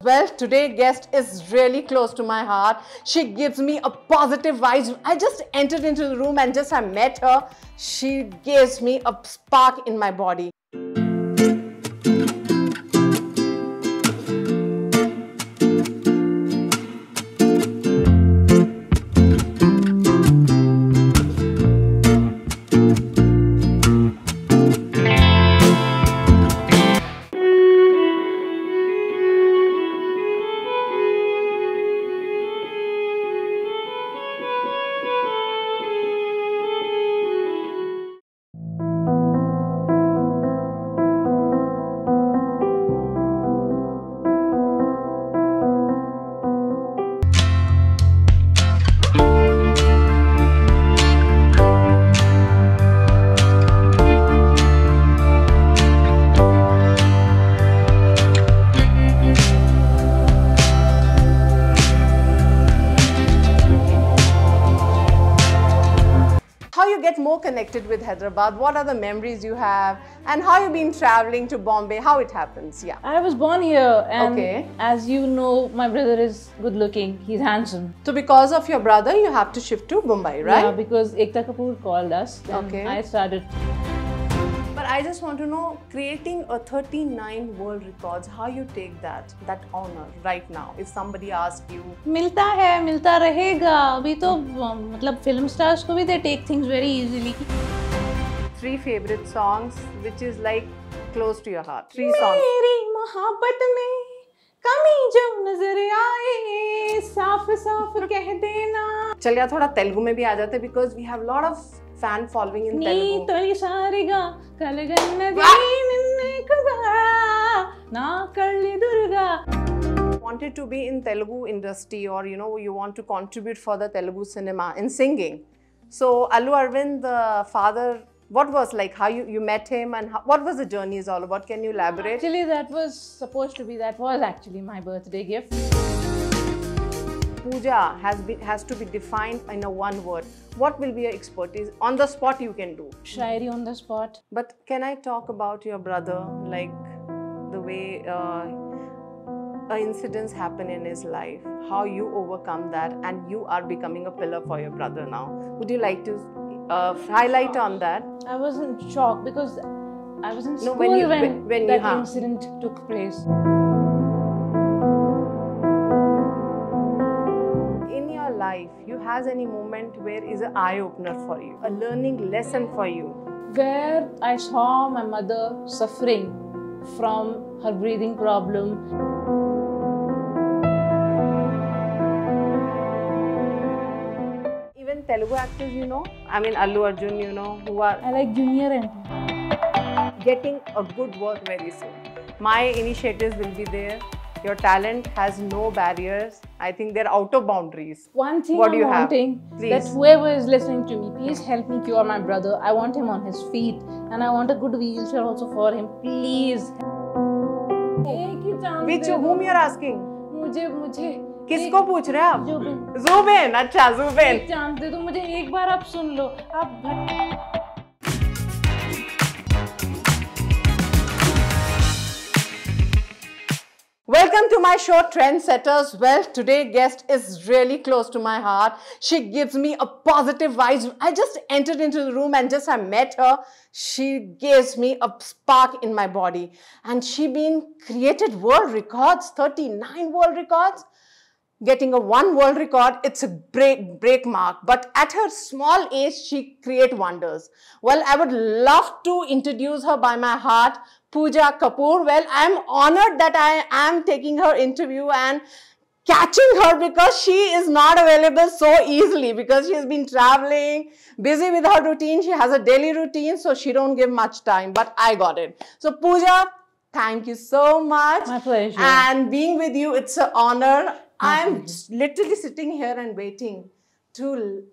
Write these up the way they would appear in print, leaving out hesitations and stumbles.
Well, today's guest is really close to my heart. She gives me a positive vibes. I just entered into the room and just I met her. She gives me a spark in my body. Get more connected with Hyderabad, what are the memories you have, and how you've been traveling to Bombay, how it happens. Yeah, I was born here, and okay. As you know, my brother is good looking, he's handsome. So because of your brother, you have to shift to Mumbai, right? Yeah, because Ekta Kapoor called us, okay. I started. But I just want to know, creating a 39 world records, how you take that honor right now? If somebody asks you, मिलता है, मिलता रहेगा. अभी तो मतलब film stars को भी they take things very easily. 3 favorite songs, which is like close to your heart. 3 songs. मेरी मोहब्बत में कमी जब नजर आए, साफ साफ कह देना. चल यार थोड़ा तेलुगु में भी आ जाते because we have lot of fan following in Telugu. तोली सारिगा कलगन्नदी निन्ने कुदा ना कल्ली Durga. Wanted to be in Telugu industry, or you want to contribute for the Telugu cinema in singing. So Allu Arvind, the father, what was like, how you met him, and what was the journey is all about? Can you elaborate? Actually, that was actually my birthday gift. Puja has to be defined in a one word. What will be your expertise? On the spot you can do. Shairi on the spot. But can I talk about your brother, like the way incidents happen in his life, how you overcome that, and you are becoming a pillar for your brother now. Would you like to highlight on that? I was in shock because I was in school when that incident took place. In your life, you has any moment where is an eye-opener for you, a learning lesson for you? Where I saw my mother suffering from her breathing problem. Even Telugu actors, I mean Allu Arjun, who are... I like Junior and getting a good work very soon. My initiatives will be there. Your talent has no barriers. I think they're out of boundaries. One thing I'm wanting, that whoever is listening to me, please help me cure my brother. I want him on his feet, and I want a good wheelchair also for him. Please. Which whom you are asking? मुझे किसको पूछ रहे हैं आप? ज़ुबेन. अच्छा, ज़ुबेन. एक chance दे दो मुझे, एक बार आप सुन लो. आप Welcome to my show, Trendsetters. Well, today's guest is really close to my heart. She gives me a positive vibes. I just entered into the room and just I met her. She gives me a spark in my body. And she been created world records, 39 world records. Getting a 1 world record, it's a break mark. But at her small age, she create wonders. Well, I would love to introduce her by my heart, Pooja Kapoor. Well, I'm honored that I am taking her interview and catching her because she is not available so easily because she has been traveling, busy with her routine. She has a daily routine, so she don't give much time, but I got it. So Pooja, thank you so much. My pleasure. And being with you, it's an honor. I'm just literally sitting here and waiting to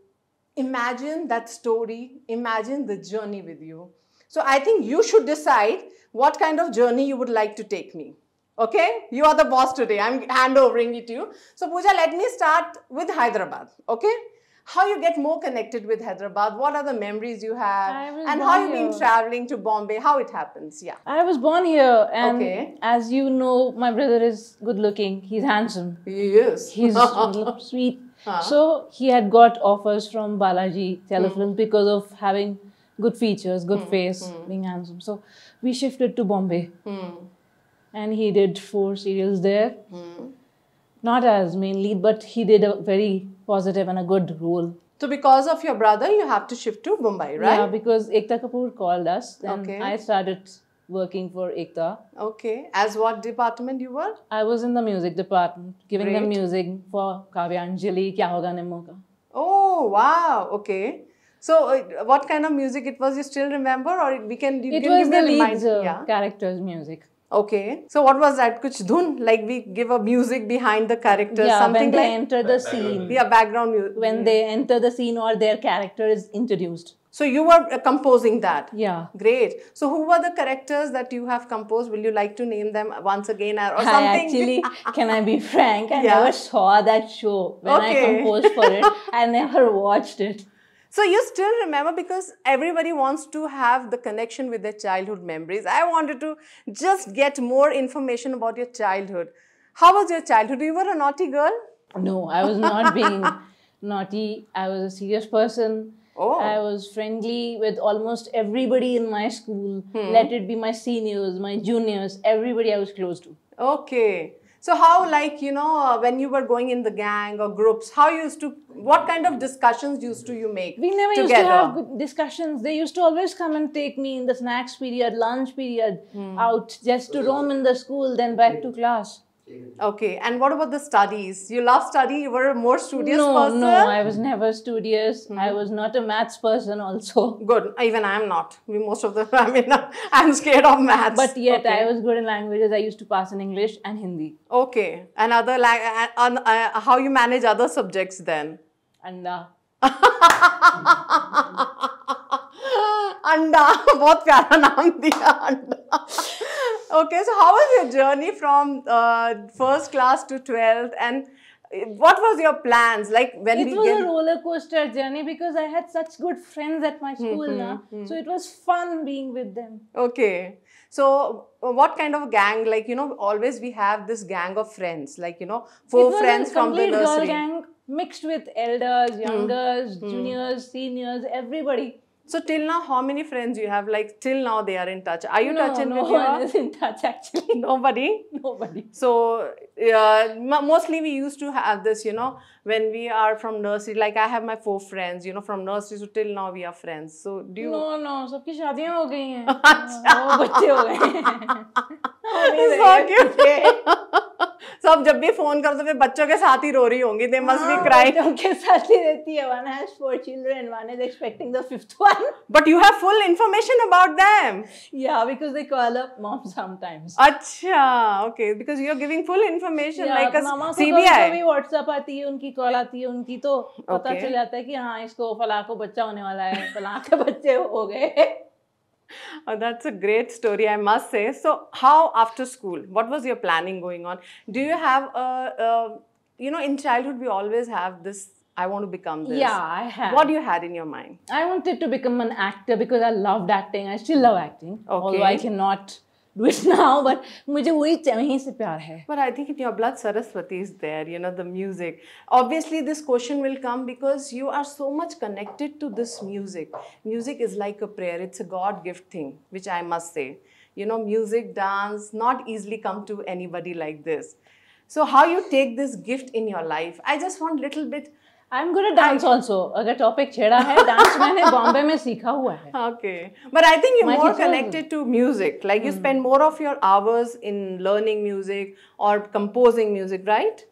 imagine that story, imagine the journey with you. So I think you should decide what kind of journey you would like to take me. Okay? You are the boss today. I'm handovering it to you. So Pooja, let me start with Hyderabad. Okay? how you get more connected with Hyderabad? What are the memories you have? And how you been here. traveling to Bombay? How it happens? Yeah. I was born here, and Okay. as you know, my brother is good looking. He's handsome. Yes. He's sweet. So he had got offers from Balaji Telefilms because of having good features, good face, being handsome. So we shifted to Bombay, and he did 4 serials there. Not as main lead, but he did a very positive and a good role. So because of your brother, you have to shift to Mumbai, right? Yeah, because Ekta Kapoor called us. Then Okay. I started working for Ekta. Okay. As what department you were? I was in the music department, giving them Great. music for Kavyanjali, Kya Hoga Nimmo Ka. Oh, wow. Okay. So what kind of music it was? You still remember, or you can It give was me a the lead's reminder? Yeah. character's music. Okay. So what was that? Kuch dhun? Like we give a music behind the character, Yeah, something when they like enter the scene. yeah, background music. When they enter the scene or their character is introduced. So you were composing that. Yeah. Great. So who were the characters that you have composed? Will you like to name them once again or I something? actually, can I be frank? I Yeah. never saw that show when I Okay. composed for it. I never watched it. So you still remember, because everybody wants to have the connection with their childhood memories. I wanted to just get more information about your childhood. How was your childhood? You were a naughty girl? No, I was not being naughty. I was a serious person. Oh. I was friendly with almost everybody in my school. Let it be my seniors, my juniors, everybody I was close to. Okay. So how, like, you know, when you were going in the gang or groups, how you used to, what kind of discussions used to you make We never together? used to have good discussions. They used to always come and take me in the snacks period, lunch period, out just to roam in the school, then back to class. Okay. And what about the studies? You love study? You were a more studious No, person? no, I was never studious. I was not a maths person also. Good. Even I am not. Most of the time, I'm scared of maths. But yet Okay. I was good in languages. I used to pass in English and Hindi. Okay. And other how you manage other subjects then? And Anda, बहुत प्यारा नाम दिया अंडा. Okay, so how was your journey from first class to 12th, and what was your plans like when it we was get? a roller coaster journey because I had such good friends at my school now. So it was fun being with them. Okay. So what kind of gang, like, you know, always we have this gang of friends, like, you know, 4 it was friends a from the complete girl nursery. gang mixed with elders, youngers, juniors, seniors, everybody. So till now, how many friends you have? Like till now they are in touch. Are you touching no with one your is in touch actually. nobody? Nobody. So mostly we used to have this, you know, when we are from nursery, like I have my 4 friends, you know, from nursery, so till now we are friends. So do you? No, सबकी शादियां हो गई हैं. वो बच्चे हो गए हैं. So cute. So अब जब भी फोन करो तो फिर बच्चों के साथ ही रो रही होंगी. They must be crying. बच्चों के साथ ही रहती है. One has 4 children, one is expecting the 5th one. But you have full information about them. Yeah, because they call up mom sometimes. अच्छा, okay, because you are giving full information like a मामा को CBI. कभी WhatsApp आती है, उनकी call आती है, उनकी तो पता चल जाता है कि हाँ इसको फला को बच्चा होने वाला है, फला के बच्चे हो गए. Oh, that's a great story, I must say. So, how after school? What was your planning going on? Do you have you know, in childhood we always have this, I want to become this. Yeah, I have. What you had in your mind? I wanted to become an actor because I loved acting. I still love acting. Okay. Although I cannot do it now, but मुझे वहीं से प्यार है. But I think in your blood, Saraswati is there, you know, the music. Obviously, this question will come because you are so much connected to this music. Music is like a prayer. It's a God gift thing, which I must say. You know, music, dance, not easily come to anybody like this. So how you take this gift in your life? I just want little bit. I'm good at dance also. अगर topic छेड़ा है, dance मैंने बॉम्बे में सीखा हुआ है. Okay. But I think you're My more teacher connected to music. Like you spend more of your hours in learning music or composing music, right?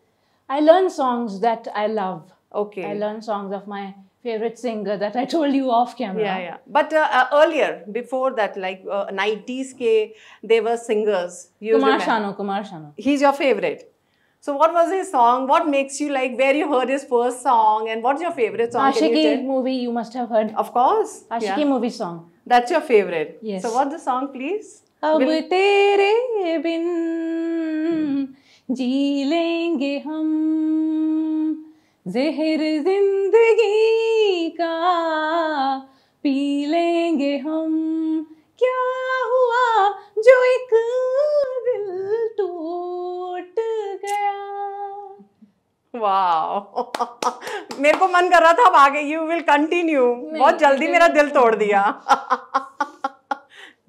I learn songs that I love. Okay. I learn songs of my favorite singer that I told you off camera. Yeah, yeah. But earlier, before that, like 90s ke, they were singers. You remember? Kumar Sanu. He's your favorite. So what was his song? What makes you like, where you heard his first song, and what's your favorite song? Can you Ashiki tell? movie you must have heard. Of course. Ashiki Yeah. movie song. That's your favorite. Yes. So what's the song, please? अब तेरे बिन जी लेंगे हम ज़हर जिंदगी जिंदगी का P लेंगे हम, क्या हुआ जो एक दिल टूट गया. वाह. मेरे को मन कर रहा था अब आगे यू विल कंटिन्यू. बहुत जल्दी मेरा दिल तोड़ दिया.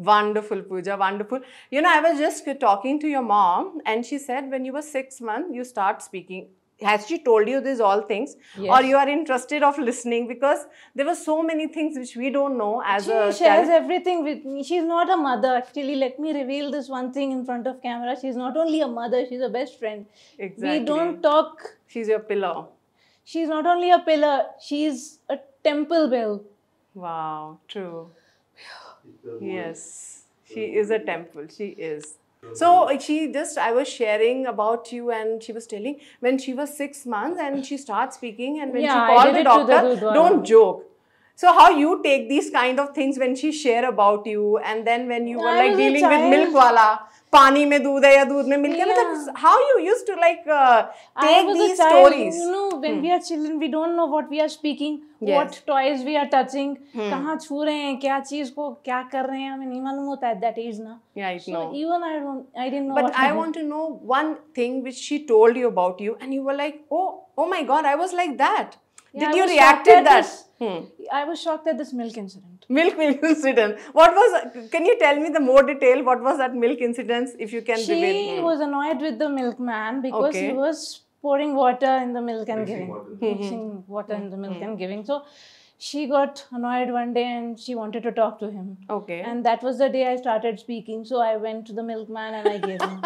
Wonderful, Pooja, wonderful. You know, I was just talking to your mom and she said when you were 6 months, you start speaking. Has she told you these all things? Yes. Or you are interested of listening? Because there were so many things which we don't know as She a shares child. everything with me. She's not a mother. Actually, let me reveal this one thing in front of camera. She's not only a mother, she's a best friend. Exactly. We don't talk. She's your pillar. She's not only a pillar, she's a temple bell. Wow, true. Yes, she is a temple. She is. So I was sharing about you and she was telling when she was 6 months and she starts speaking and when Yeah, I she called did the it to the doctor, Gurdwara. don't joke. So how you take these kind of things when she share about you and then when you were I like was a dealing with child. milk wala, pani mein doodh hai ya doodh mein milk hai, Yeah. matlab how you used to like I take was these a child. stories. You know, when we are children, we don't know what we are speaking, Yes. what toys we are touching, कहाँ छू रहे हैं, क्या चीज को क्या कर रहे हैं, हमें नहीं मालूम होता at that age ना. Yeah, I So know. even I didn't know. But what I to do. want to know one thing which she told you about you, and you were like, oh my God, I was like that. Yeah, Did I you was react shocked at that? this. I was shocked at this milk incident. Milk incident. What was? Can you tell me the more detail? What was that milk incident? If you can She reveal. was annoyed with the milkman because Okay. he was pouring water in the milk and Mixing giving, water. mixing water in the milk and giving. So she got annoyed one day and she wanted to talk to him. Okay. And that was the day I started speaking. So I went to the milkman and I gave him.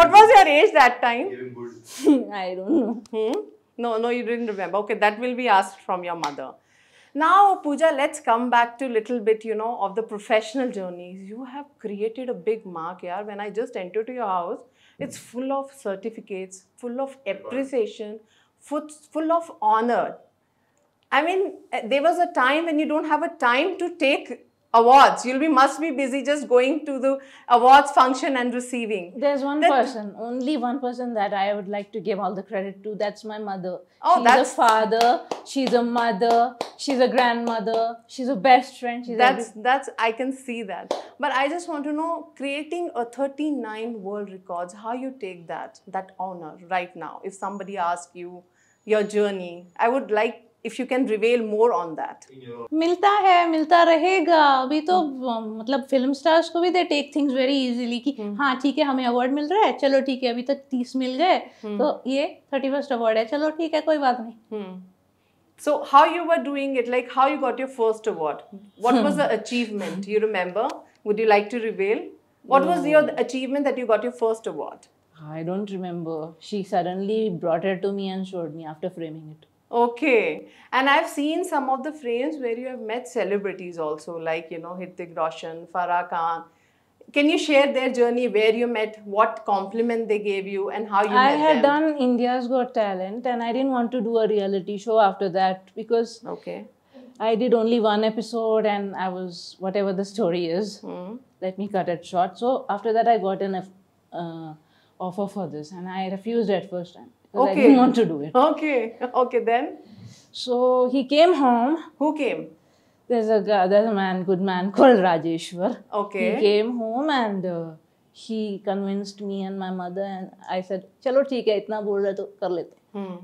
What was your age that time? Giving good. I don't know. No, you didn't remember. Okay, that will be asked from your mother. Now, Pooja, let's come back to little bit, of the professional journeys. You have created a big mark, yaar. When I just entered to your house, it's full of certificates, full of appreciation, full of honor. I mean, there was a time when you don't have a time to take awards. Must be busy just going to the awards function and receiving. There's one person, only one person that I would like to give all the credit to. That's my mother. Oh, she's that's- a father. She's a mother. She's a grandmother. She's a best friend. She's That's I can see that. But I just want to know, creating a 39 world records, how you take that honor right now. If somebody asks you your journey, I would like if you can reveal more on that. मिलता है, मिलता रहेगा. अभी तो मतलब film stars को भी they take things very easily कि हाँ ठीक है हमें अवार्ड मिल रहा है, चलो ठीक है अभी तक 30 मिल गए तो ये 31st अवार्ड है, चलो ठीक है कोई बात नहीं. So how you were doing it, like how you got your first award? What was the achievement? You remember? Would you like to reveal? What was your achievement that you got your first award? I don't remember. She suddenly brought it to me and showed me after framing it. Okay. And I've seen some of the frames where you have met celebrities also, like, Hrithik Roshan, Farah Khan. Can you share their journey, where you met, what compliment they gave you, and how you I met had them? done India's Got Talent and I didn't want to do a reality show after that because Okay. I did only one episode and I was, whatever the story is, let me cut it short. So after that I got an offer for this and I refused at first time because I didn't want to do it. Okay, then? So he came home. Who came? There's a good man called Rajeshwar. Okay. He came home and he convinced me and my mother and I said, चलो ठीक है इतना बोल रहे तो कर लेते.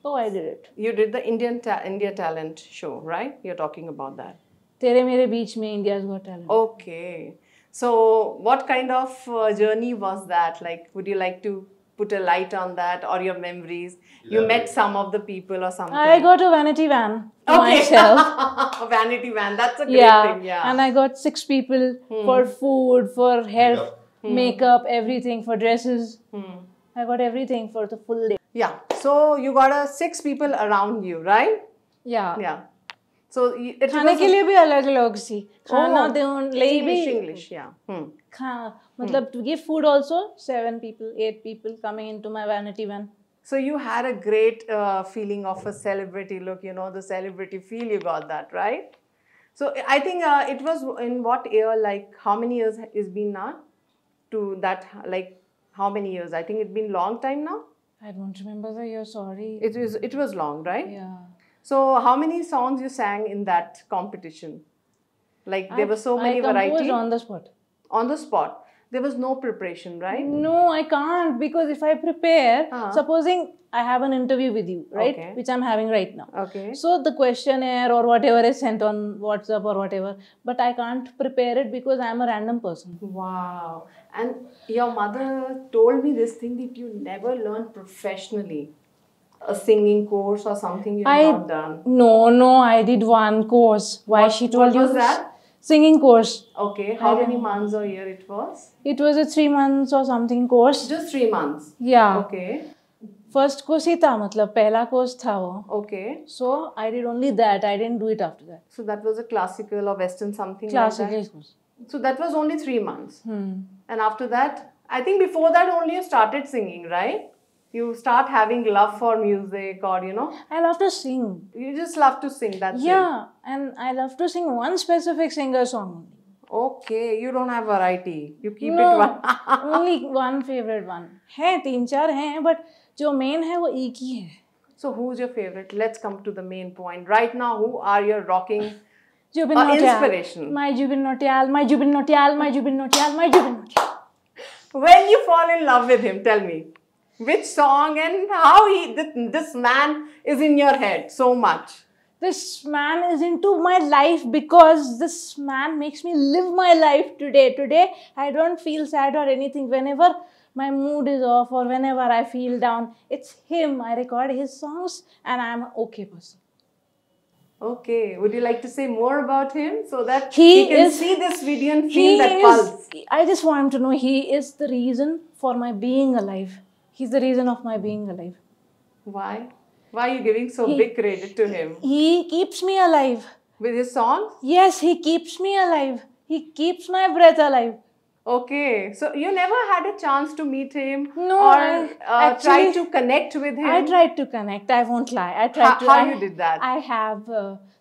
So I did it. You did the India Talent show, right? You're talking about that. तेरे मेरे बीच में India's Got Talent. Okay. So what kind of journey was that? Like, would you like to put a light on that or your memories? You met some of the people or something? I got a vanity van to myself. A vanity van. That's a great thing. Yeah. And I got 6 people for food, for hair, makeup, everything, for dresses. I got everything for the full day. Yeah. So you got 6 people around you, right? Yeah. Yeah. So it खाने was के लिए भी अलग लोग सी खाना देने लिए भी English, yeah. मतलब to give food also 7 people 8 people coming into my vanity van. So you had a great feeling of a celebrity look, the celebrity feel, you got that, right? So I think it was in what year, like how many years it's been now to that, like how many years? I think it's been long time now. I don't remember the year, sorry. It was long, right? Yeah. So how many songs you sang in that competition? Like there were so many I composed varieties on the spot. on the spot. There was no preparation, right? No, I can't, because if I prepare, supposing I have an interview with you, right? Okay. Which I'm having right now. Okay. So the questionnaire or whatever is sent on WhatsApp or whatever, but I can't prepare it because I'm a random person. Wow. And your mother told me this thing that you never learned professionally. A singing course or something you have not done. No, I did one course. Why she told you what was that? Singing course. Okay. How many months or year it was? It was a 3 months or something course. Just 3 months. Yeah. Okay. First course ही था, मतलब पहला course था वो. Okay. So I did only that. I didn't do it after that. So that was a classical or western something Classical like that? course. So that was only 3 months. And after that, I think before that only you started singing, right? You start having love for music or, you know. I love to sing. You just love to sing, that's it. Yeah, and I love to sing one specific singer song. Okay, you don't have variety. You keep No, it one. only one favorite one. है 3-4 हैं, but जो main है वो एक ही है. So who's your favorite? Let's come to the main point. Right now, who are your rocking Jubin Nautiyal. inspiration? My Jubin Nautiyal, my Jubin Nautiyal, my Jubin Nautiyal, my Jubin Nautiyal. When you fall in love with him, tell me. Which song and how this man is in your head so much? This man is into my life because this man makes me live my life today. Today, I don't feel sad or anything. Whenever my mood is off or whenever I feel down, it's him. I record his songs and I'm an okay person. Okay. Would you like to say more about him so that he can see this video and feel that pulse? I just want him to know he is the reason for my being alive. He's the reason of my being alive. Why? Why are you giving so big credit to him? He keeps me alive. With his songs? Yes, he keeps me alive. He keeps my breath alive. Okay. So you never had a chance to meet him? No, or actually, try to connect with him? I tried to connect. I won't lie. I tried to. How you did that? I have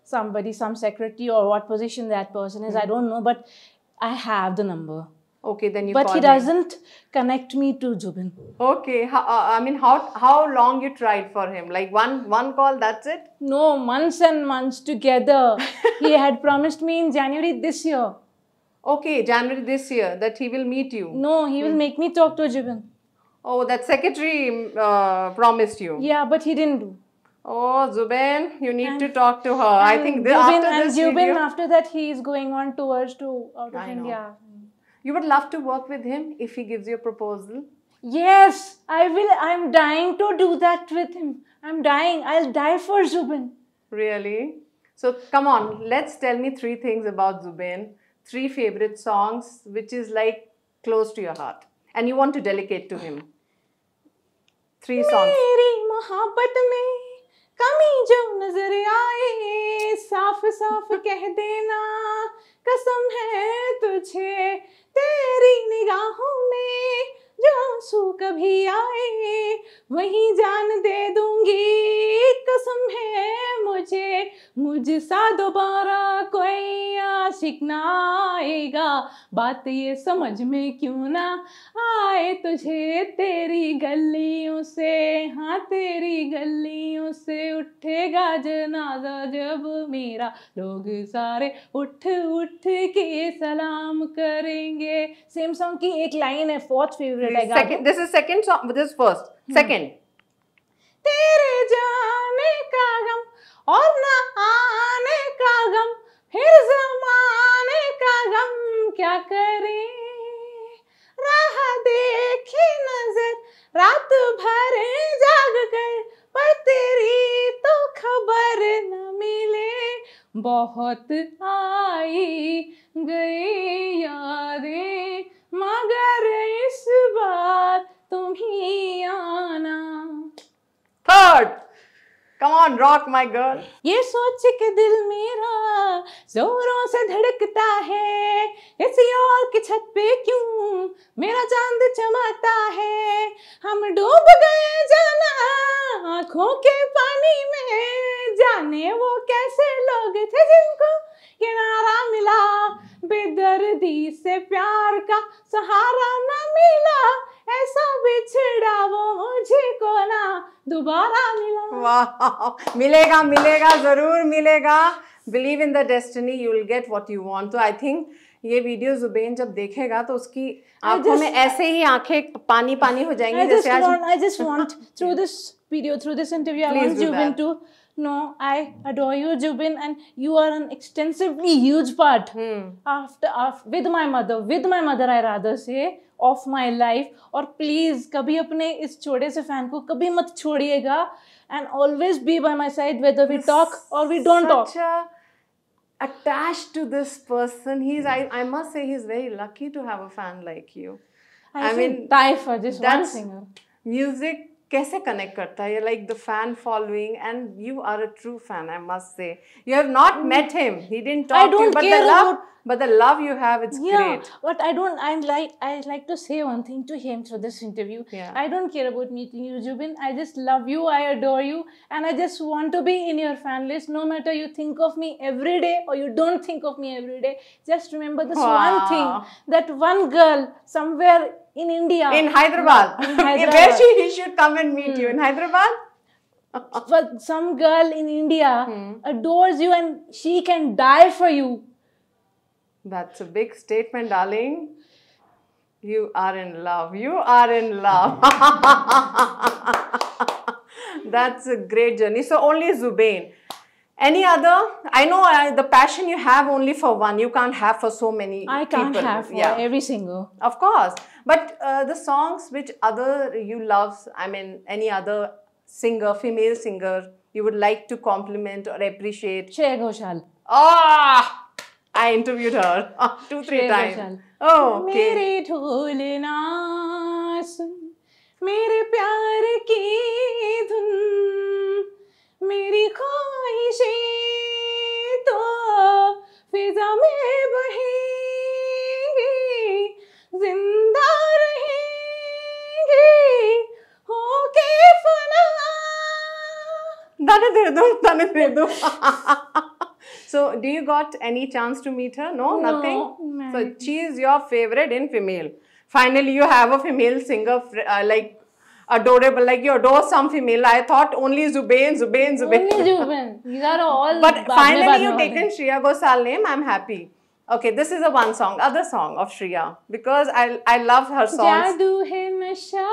somebody, some secretary or what position that person is. I don't know, but I have the number. Okay, then you But call he him. doesn't connect me to Jubin. Okay, I mean, how long you tried for him? Like one call, that's it? No, months and months together. He had promised me in January this year. Okay, January this year that he will meet you. No, he will make me talk to Jubin. Oh, that secretary promised you. Yeah, but he didn't do. Oh, Zubin, you need to talk to her. I think after this Jubin, video, after that, he is going on tours to out of India. You would love to work with him if he gives you a proposal? Yes, I will. I'm dying to do that with him. I'm dying. I'll die for Zubin. Really? So come on, let's tell me 3 things about Zubin. 3 favorite songs which is like close to your heart and you want to dedicate to him. 3 songs. मेरी मोहब्बत में कमी जो नजर आए साफ साफ कह देना कसम है तुझे तेरी निगाहों में जो आंसू कभी आए वही जान दे दूंगी कसम है मुझे मुझसा दोबारा कोई आशिक ना आएगा बात ये समझ में क्यों ना आए तुझे तेरी गलियों से हाँ तेरी गलियों से उठेगा जनाजा जब मेरा लोग सारे उठ उठ के सलाम करेंगे सेम सॉन्ग की एक लाइन है 4th फेवरेट है This is second song, this is first. Second. तेरे जाने का गम और ना आने का गम फिर ज़माने का गम क्या करें राह देखी नजर रात भर जाग कर पर तेरी तो खबर न मिले बहुत आई गई यादें मगर इस बार तुम ही आना Third. Come on, rock my girl. ये सोच के दिल मेरा जोरों से धड़कता है किसी और की छत पे क्यों मेरा चांद चमकता है हम डूब गए जाना आँखों के पानी में जाने वो कैसे लोग थे जिनको किनारा मिला बेदर्दी से प्यार का सहारा न मिला ऐसा बिछड़ा वो मुझे को ना दोबारा मिला. Wow. मिलेगा मिलेगा जरूर मिलेगा. Believe in the destiny, you will get what you want. तो I think ये वीडियो जुबेन जब देखेगा तो उसकी आंखों में ऐसे ही आंखें पानी पानी हो जाएंगी. I just want through this video, through this interview, I want Jubin to know I adore you, Jubin, and you are an extensively huge part after with my mother I rather say of my life. और please कभी अपने इस छोटे से fan को कभी मत छोड़िएगा, and always be by my side whether we talk or we don't talk. Attached to this person. I must say he's very lucky to have a fan like you. I mean, die for just one singer. Music कैसे connect करता है? You're like the fan following, and you are a true fan, I must say. You have not met him. He didn't talk to you, but the love you have, it's great. But I like to say one thing to him through this interview. Yeah. I don't care about meeting you, Jubin. I just love you, I adore you, and I just want to be in your fan list. No matter you think of me every day or you don't think of me every day, just remember this one thing, that one girl somewhere in India. In Hyderabad. Where he should come and meet you? In Hyderabad? But some girl in India adores you and she can die for you. That's a big statement, darling. You are in love. You are in love. That's a great journey. So only Zubain. Any other? I know the passion you have only for one. You can't have for so many people. I can't have for every single. Of course. But the songs which other you love, I mean, any other singer, female singer, you would like to compliment or appreciate? Shreya Ghoshal. Ah! I interviewed her 2-3 times. Oh, okay. मेरे ढोलना सुन, मेरे प्यार की धुन, मेरी ख्वाहिशें तो फिजा में बहेंगी, जिंदा रहेंगी, होके फना. Dane de do. So, do you got any chance to meet her? No, nothing? So, she is your favorite in female. Finally, you have a female singer like adorable, like you adore some female. I thought only Zubain. Only Zubain. These are all. But finally, you taken Shreya Ghoshal name. I'm happy. Okay, this is other song of Shreya, because I love her songs. जादू है नशा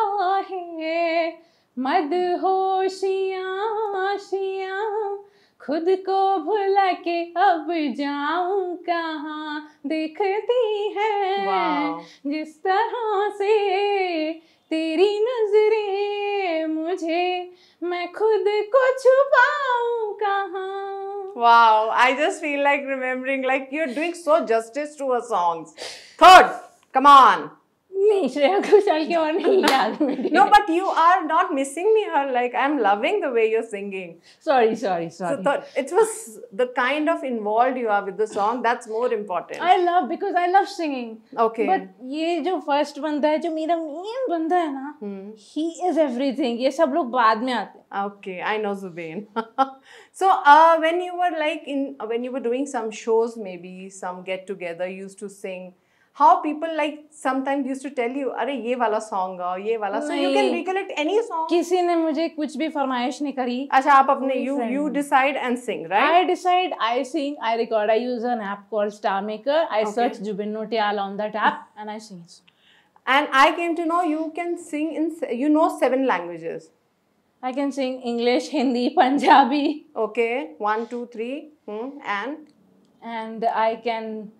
है, मदहोशियाँ आशियाँ, खुद को भुला के अब जाऊं कहाँ, देखती है जिस तरह से तेरी नजरें मुझे, मैं खुद को छुपाऊं कहाँ. Wow, I just feel like remembering, like you're doing so justice to her songs. Third, come on. नहीं, श्रेया घोषाल की और नहीं याद मुझे. No, but you are not missing me her. Like, I'm loving the way you're singing. Sorry. So it was the kind of involved you are with the song. That's more important. Because I love singing. Okay. But ये जो first बंदा है, जो मेरा main बंदा है ना, he is everything. ये सब लोग बाद में आते हैं. Okay, I know Zubain. So when you were doing some shows, maybe some get together, you used to sing. How people like sometimes used to tell you, अरे ये वाला song गाओ, ये वाला. So you can recollect any song. किसी ने मुझे कुछ भी फरमाइश नहीं करी. अच्छा, आप अपने you decide and sing, right? I decide, I sing, I record. I use an app called Star Maker. I search Jubin Nautiyal on that app and I sing. And I came to know you can sing in 7 languages. I can sing English, Hindi, Punjabi. Okay, 1, 2, 3, and I can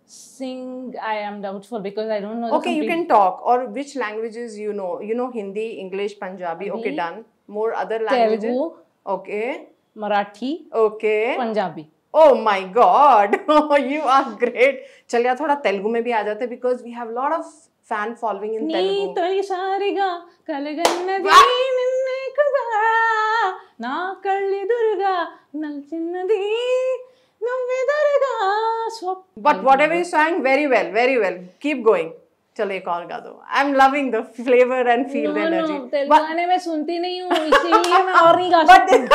sing. I am doubtful because I don't know. Okay, you can talk. Or which languages you know? You know Hindi, English, Punjabi. Okay, done. More other languages. Telugu. Okay. Marathi. Okay. Punjabi. Oh my God, you are great. चलिए थोड़ा तेलुगु में भी आ जाते because we have a lot of fan following in Telugu. नी तोली सारिगा कलगन्न दीनिन्ने कुदारा ना कल्ली दुर्गा नल चिन्नदी नव्वे दुर्गा स्वप. But whatever you sang, very well. Keep going. चलो एक और गा दो. I'm loving the flavor and feel the energy. No, Telugu गाने मैं सुनती नहीं हूँ, इसीलिए मैं और नहीं गा सकती.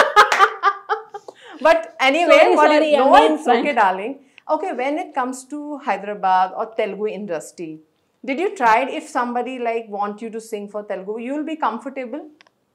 But anyway, it's okay, darling. Okay, when it comes to Hyderabad or Telugu industry, did you try it? If somebody like want you to sing for Telugu, you will be comfortable?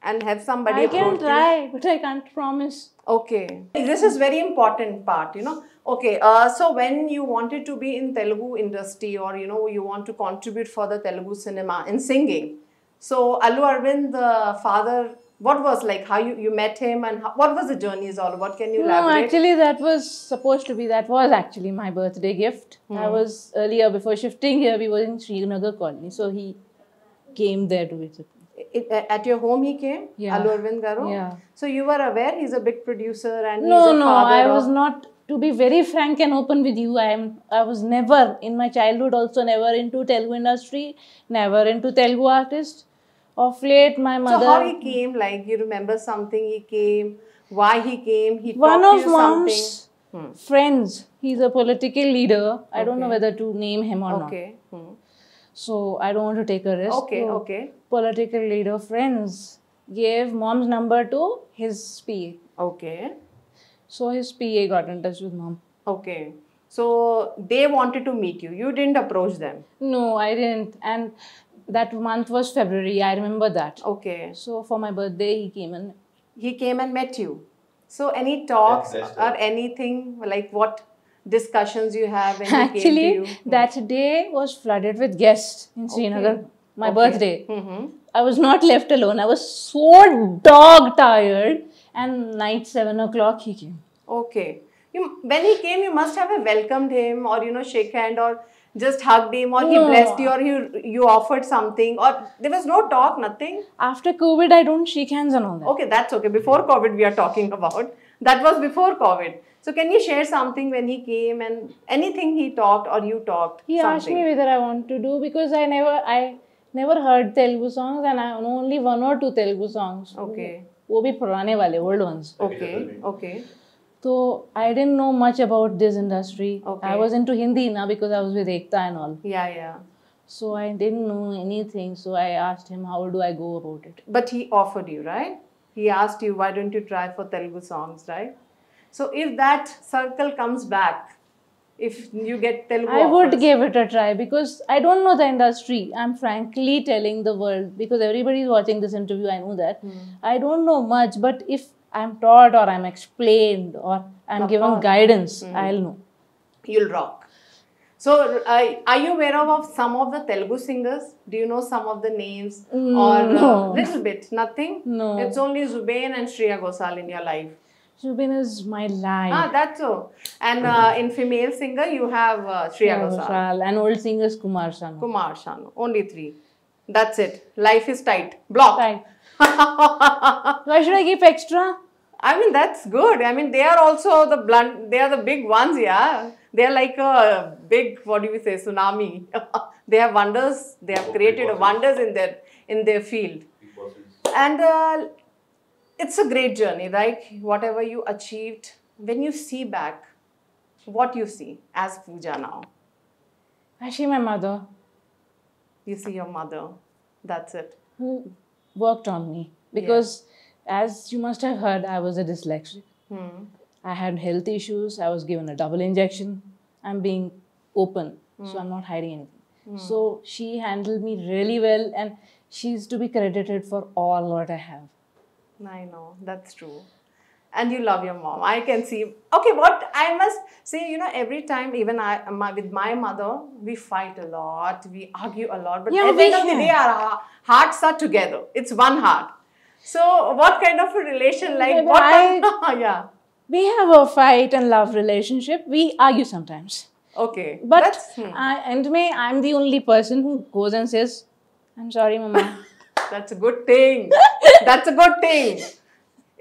and have somebody I can approach you? try, but I can't promise. Okay, this is very important part, you know. Okay, so when you wanted to be in Telugu industry, or you know, you want to contribute for the Telugu cinema in singing, so Allu Arvind, the father, what was like, how you met him, and what was the journey is all about? Can you No, elaborate? actually, that was actually my birthday gift. I was earlier, before shifting here, we were in Srinagar colony, so he came there to visit me. At your home he came? Yeah. Allu Arvind Garu? Yeah. So you were aware he's a big producer and he's No, a no, father I of- was not. To be very frank and open with you, I was never in my childhood also never into Telugu industry, never into Telugu artist. Of late, my mother. So how he came? Like you remember something? He came. Why he came? He One talked of to you something. mom's friends. He's a political leader. I don't know Okay. whether to name him or not. Okay. So I don't want to take a risk. Okay. So Okay. political leader friends gave mom's number to his PA. Okay. So his PA got in touch with mom. Okay. So they wanted to meet you. You didn't approach them. No, I didn't. And that month was February. I remember that. Okay. So for my birthday, he came in. He came and met you. So any talks That's or anything like what discussions you have when he came to Actually, you? that day was flooded with guests in Srinagar. My birthday. Mm-hmm. I was not left alone. I was so dog tired. And night 7 o'clock, he came. Okay. When he came, you must have welcomed him, or you know, shake hand, or just hugged him, or he No. blessed you, or you offered something, or there was no talk, nothing. After COVID, I don't shake hands and all that. Okay, that's okay. Before COVID, we are talking about. That was before COVID. So can you share something when he came and anything he talked or you talked? He asked me whether I want to do, because I never heard Telugu songs, and I know only 1 or 2 Telugu songs. Okay. वो भी पुराने वाले, old ones. Okay. Okay. So I didn't know much about this industry. Okay. I was into Hindi now because I was with Ekta and all. Yeah, yeah. So I didn't know anything. So I asked him, how do I go about it? But he offered you, right? He asked you, why don't you try for Telugu songs, right? So if that circle comes back, if you get Telugu I would offers- give it a try, because I don't know the industry. I'm frankly telling the world, because everybody is watching this interview, I know that. I don't know much, but if I'm taught or I'm explained or I'm given guidance, I'll know. you'll rock. So, are you aware of some of the Telugu singers? Do you know some of the names? Or no. little bit? Nothing? No. It's only Zubain and Shreya Ghosal in your life. Shubin is my life. Ah, that's so. And in female singer, you have Shreya Ghosal, And old singers Kumar Sanu. Kumar Sanu. Only 3. That's it. Life is tight. Block. Right. Why should I keep extra? I mean, that's good. I mean, they are also the blunt, they are the big ones, yeah. They are like a big, what do we say, tsunami. They have wonders, they have created wonders in their field. And it's a great journey, right? Whatever you achieved, when you see back, what you see as Pooja now? Actually, my mother, You see your mother, that's it. who worked on me. Because as you must have heard, I was a dyslexic. I had health issues. I was given a double injection. I'm being open, so I'm not hiding anything. So she handled me really well, and she's to be credited for all what I have. I know, that's true. And you love your mom. I can see. Okay, what I must say, you know, every time, even with my mother, we fight a lot, we argue a lot, but Yeah, at the end of the day, our hearts are together. It's one heart. So, what kind of a relation, like, Maybe yeah, We have a fight and love relationship. We argue sometimes. okay. But That's, I'm the only person who goes and says, I'm sorry, Mama. that's a good thing. That's a good thing.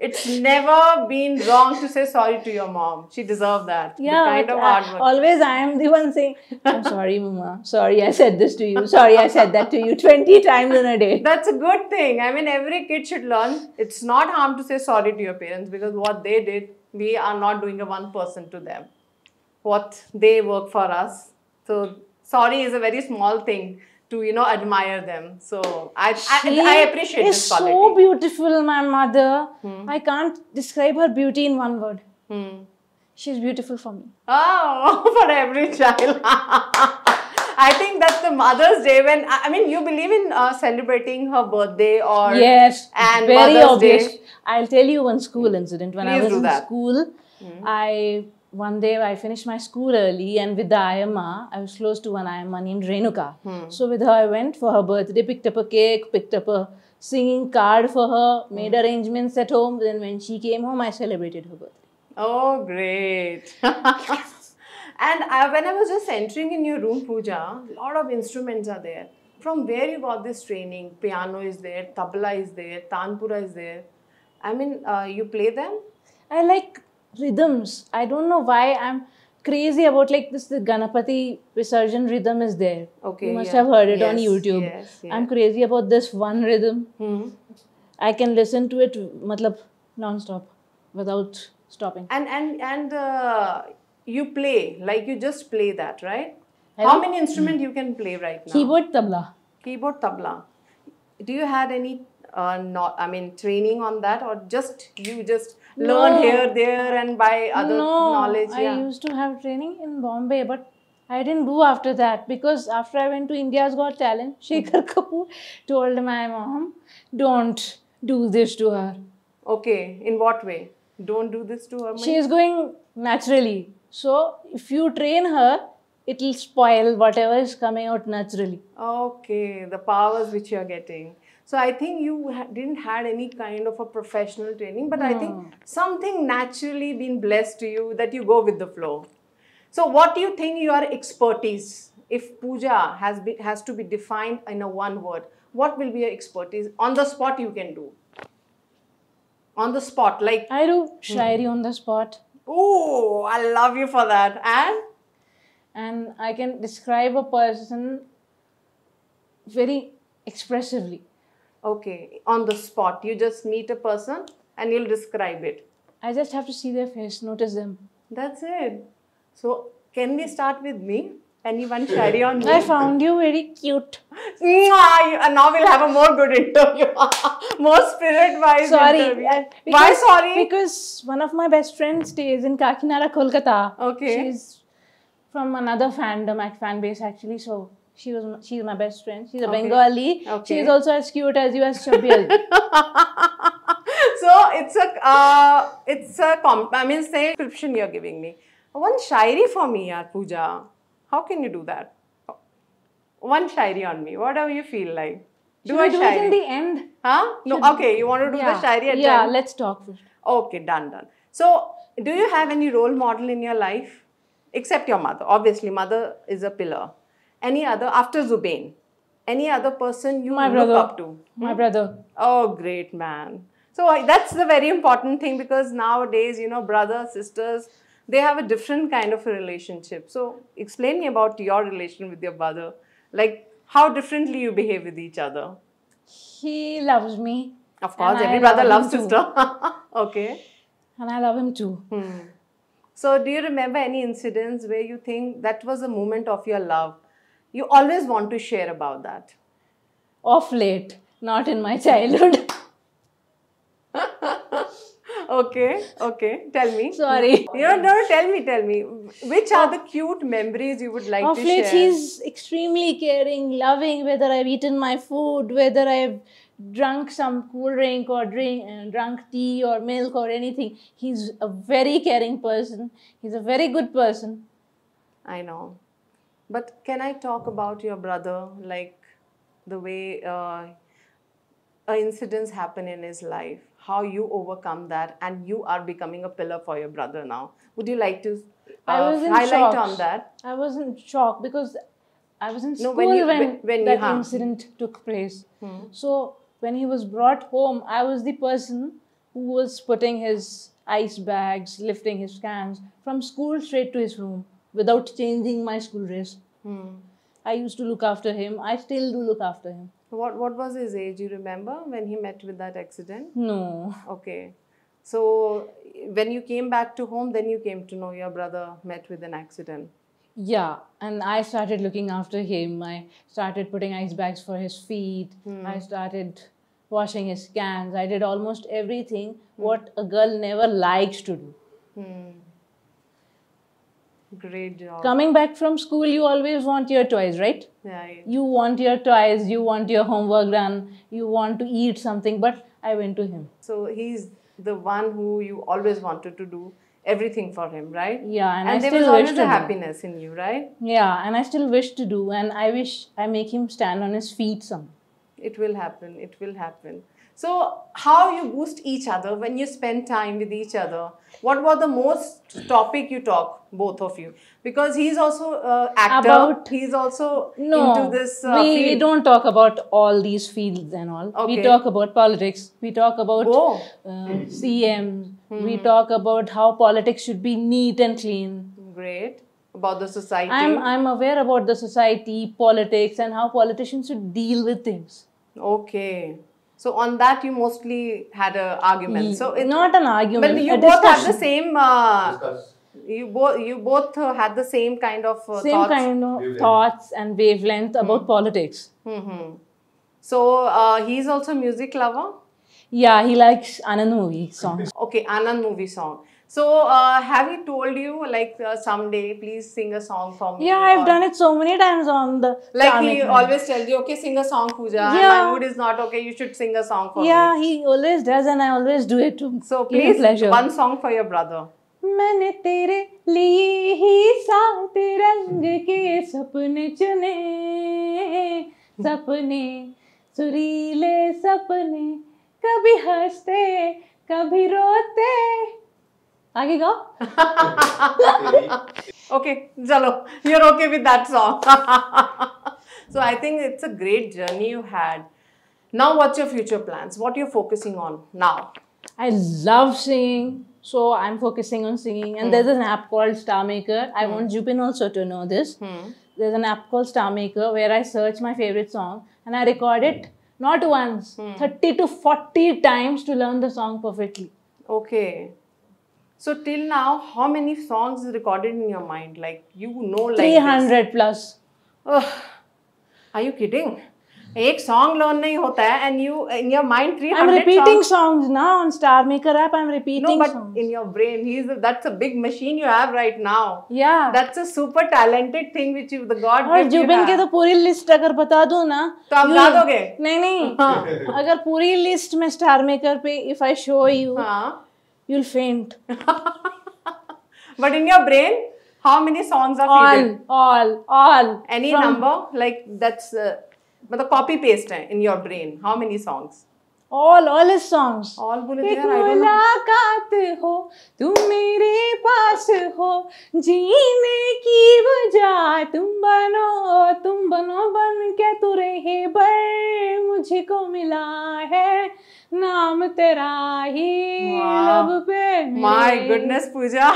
It's never been wrong to say sorry to your mom. She deserved that. Yeah, The kind but of hard work. always I am the one saying, I'm sorry, Mama. Sorry, I said this to you. Sorry, I said that to you 20 times in a day. That's a good thing. I mean, every kid should learn. It's not harm to say sorry to your parents, because what they did, we are not doing a 1% to them. What they work for us. So, sorry is a very small thing to, you know, admire them. So, I appreciate She this is quality. so beautiful, my mother. I can't describe her beauty in one word. She's beautiful for me. Oh, for every child. I think that's the Mother's Day when, I mean, you believe in celebrating her birthday or Yes, and very Mother's obvious. Day. I'll tell you one school incident. When I Please was do in that. school, one day I finished my school early, and with the Ayamma, I was close to one Ayamma named Renuka. So with her, I went for her birthday, picked up a cake, picked up a singing card for her, made arrangements at home. Then when she came home, I celebrated her birthday. Oh, great. And when I was just entering in your room, Pooja, a lot of instruments are there. From where you got this training? Piano is there, tabla is there, tanpura is there. I mean, you play them? I like rhythms. I don't know why I'm crazy about like this. The Ganapati Visarjan rhythm is there. Okay, You must yeah. have heard it on Yes, YouTube. yes, yeah. I'm crazy about this one rhythm. I can listen to it, matlab, non-stop, without stopping. And you play, like you just play that, right? I How do. many instruments you can play right now? Keyboard, tabla. Keyboard, tabla. Do you had any training on that, or just you just learned here, there, and by other knowledge? I used to have training in Bombay, but I didn't do after that because after I went to India's Got Talent, Shekhar Kapoor told my mom, "Don't do this to her. Okay, in what way? Don't do this to her. She is going naturally. So if you train her, it will spoil whatever is coming out naturally." Okay, the powers which you are getting. So I think you didn't had any kind of a professional training, but I think something naturally been blessed to you that you go with the flow. So what do you think your expertise? If puja has to be defined in a one word, what will be your expertise? On the spot you can do. On the spot, like I do shairi on the spot. oh, I love you for that. And I can describe a person very expressively. Okay, on the spot, you just meet a person and you'll describe it. I just have to see their face, notice them. That's it. So, can we start with me? Anyone shairi on me? I found you very cute. And now we'll have a more good interview. More spirit-wise Sorry. interview. Why sorry? Because one of my best friends stays in Kakinada, Kolkata. Okay. She's from another fan base actually. So she's my best friend. She's a Bengali. Okay. She's also as cute as you as Shabil. So it's a description you're giving me. One shairi for me, yaar, Pooja. How can you do that? One shairi on me. Whatever you feel like. Should we do it in the end? Huh? No, okay. You want to do the shairi at the Yeah, end? let's talk first. Okay, done. So, do you have any role model in your life? Except your mother. Obviously, mother is a pillar. Any other, after Zubain, any other person you look up to? My brother. Oh, great man. So, that's the very important thing because nowadays, you know, brothers, sisters, they have a different kind of a relationship. So, explain me about your relation with your brother. Like, how differently you behave with each other. He loves me. Of course, and every I brother love loves him sister. Okay. And I love him too. So, do you remember any incidents where you think that was a moment of your love? You always want to share about that. Of late, not in my childhood. Okay. Tell me. Sorry. No, tell me. Which are the cute memories you would like Of to late, share? he's extremely caring, loving, whether I've eaten my food, whether I've drunk some cool drink or drunk tea or milk or anything. He's a very caring person. He's a very good person. I know. But can I talk about your brother, like the way incidents happen in his life, how you overcome that and you are becoming a pillar for your brother now? Would you like to highlight shock. on that? I was in shock because I was in school when that incident took place. So when he was brought home, I was the person who was putting his ice bags, lifting his cans from school straight to his room without changing my school dress. I used to look after him. I still do look after him. What was his age? You remember when he met with that accident? No. Okay. So when you came back to home, then you came to know your brother met with an accident. Yeah, and I started looking after him. I started putting ice bags for his feet. I started washing his cans. I did almost everything what a girl never likes to do. Great job. Coming back from school, you always want your toys, right? Right. You want your toys, you want your homework done, you want to eat something, but I went to him. So he's the one who you always wanted to do everything for him, right? Yeah, and I there still was wish always to a do. happiness in you, right? Yeah, and I still wish to do, and I wish I make him stand on his feet some. It will happen. It will happen. So, how you boost each other when you spend time with each other? What was the most topic you talk, both of you? Because he's also actor. He's also into this we field. don't talk about all these fields and all. Okay. We talk about politics. We talk about CM. We talk about how politics should be neat and clean. Great. About the society. I'm aware about the society, politics, and how politicians should deal with things. Okay. So on that you mostly had an argument. So it's not an argument. But you both had the same. You both had the same kind of same kind of thoughts and wavelength about politics. So he's also a music lover. Yeah, he likes Anand movie songs. Okay, Anand movie song. So, have he told you like someday, please sing a song for me? Yeah, I've done it so many times on the. Like he always tells you, okay, sing a song, Pooja. Yeah. My mood is not okay. You should sing a song for me. Yeah, he always does, and I always do it too. So please, one song for your brother. मैंने तेरे लिए ही सात रंग के सपने चुने, सपने सुरीले सपने, कभी हंसते कभी रोते. आगे गाओ. Okay, Jalo, you're okay with that song. So I think it's a great journey you had. Now what's your future plans? What you're focusing on now? I love singing, so I'm focusing on singing. And there's an app called Star Maker. I want Jupin also to know this. There's an app called Star Maker where I search my favorite song and I record it not once, 30 to 40 times to learn the song perfectly. Okay. So till now, how many songs is recorded in your mind? Like you know, like 300 plus. Are you kidding? एक song learn नहीं होता है, and you in your mind 300. I'm repeating songs now on Star Maker app. I'm repeating. No, but songs. in your brain, that's a big machine you have right now. Yeah. That's a super talented thing which you the God. और जुबिन के तो पूरी list अगर बता दूँ ना तो आप गा दोगे? नहीं अगर पूरी लिस्ट में Star Maker पे if I show you, you'll faint. But in your brain, how many songs are feeded? All. Any number like that's. But the copy paste in your brain. How many songs? All his songs. All बोले थे एक यार, I don't know. मुलाकात हो, तुम मेरे पास हो, जीने की वजह तुम बनो बन के तू रहे बर, मुझको मिला है नाम तेरा ही लब पे. My goodness, Pooja,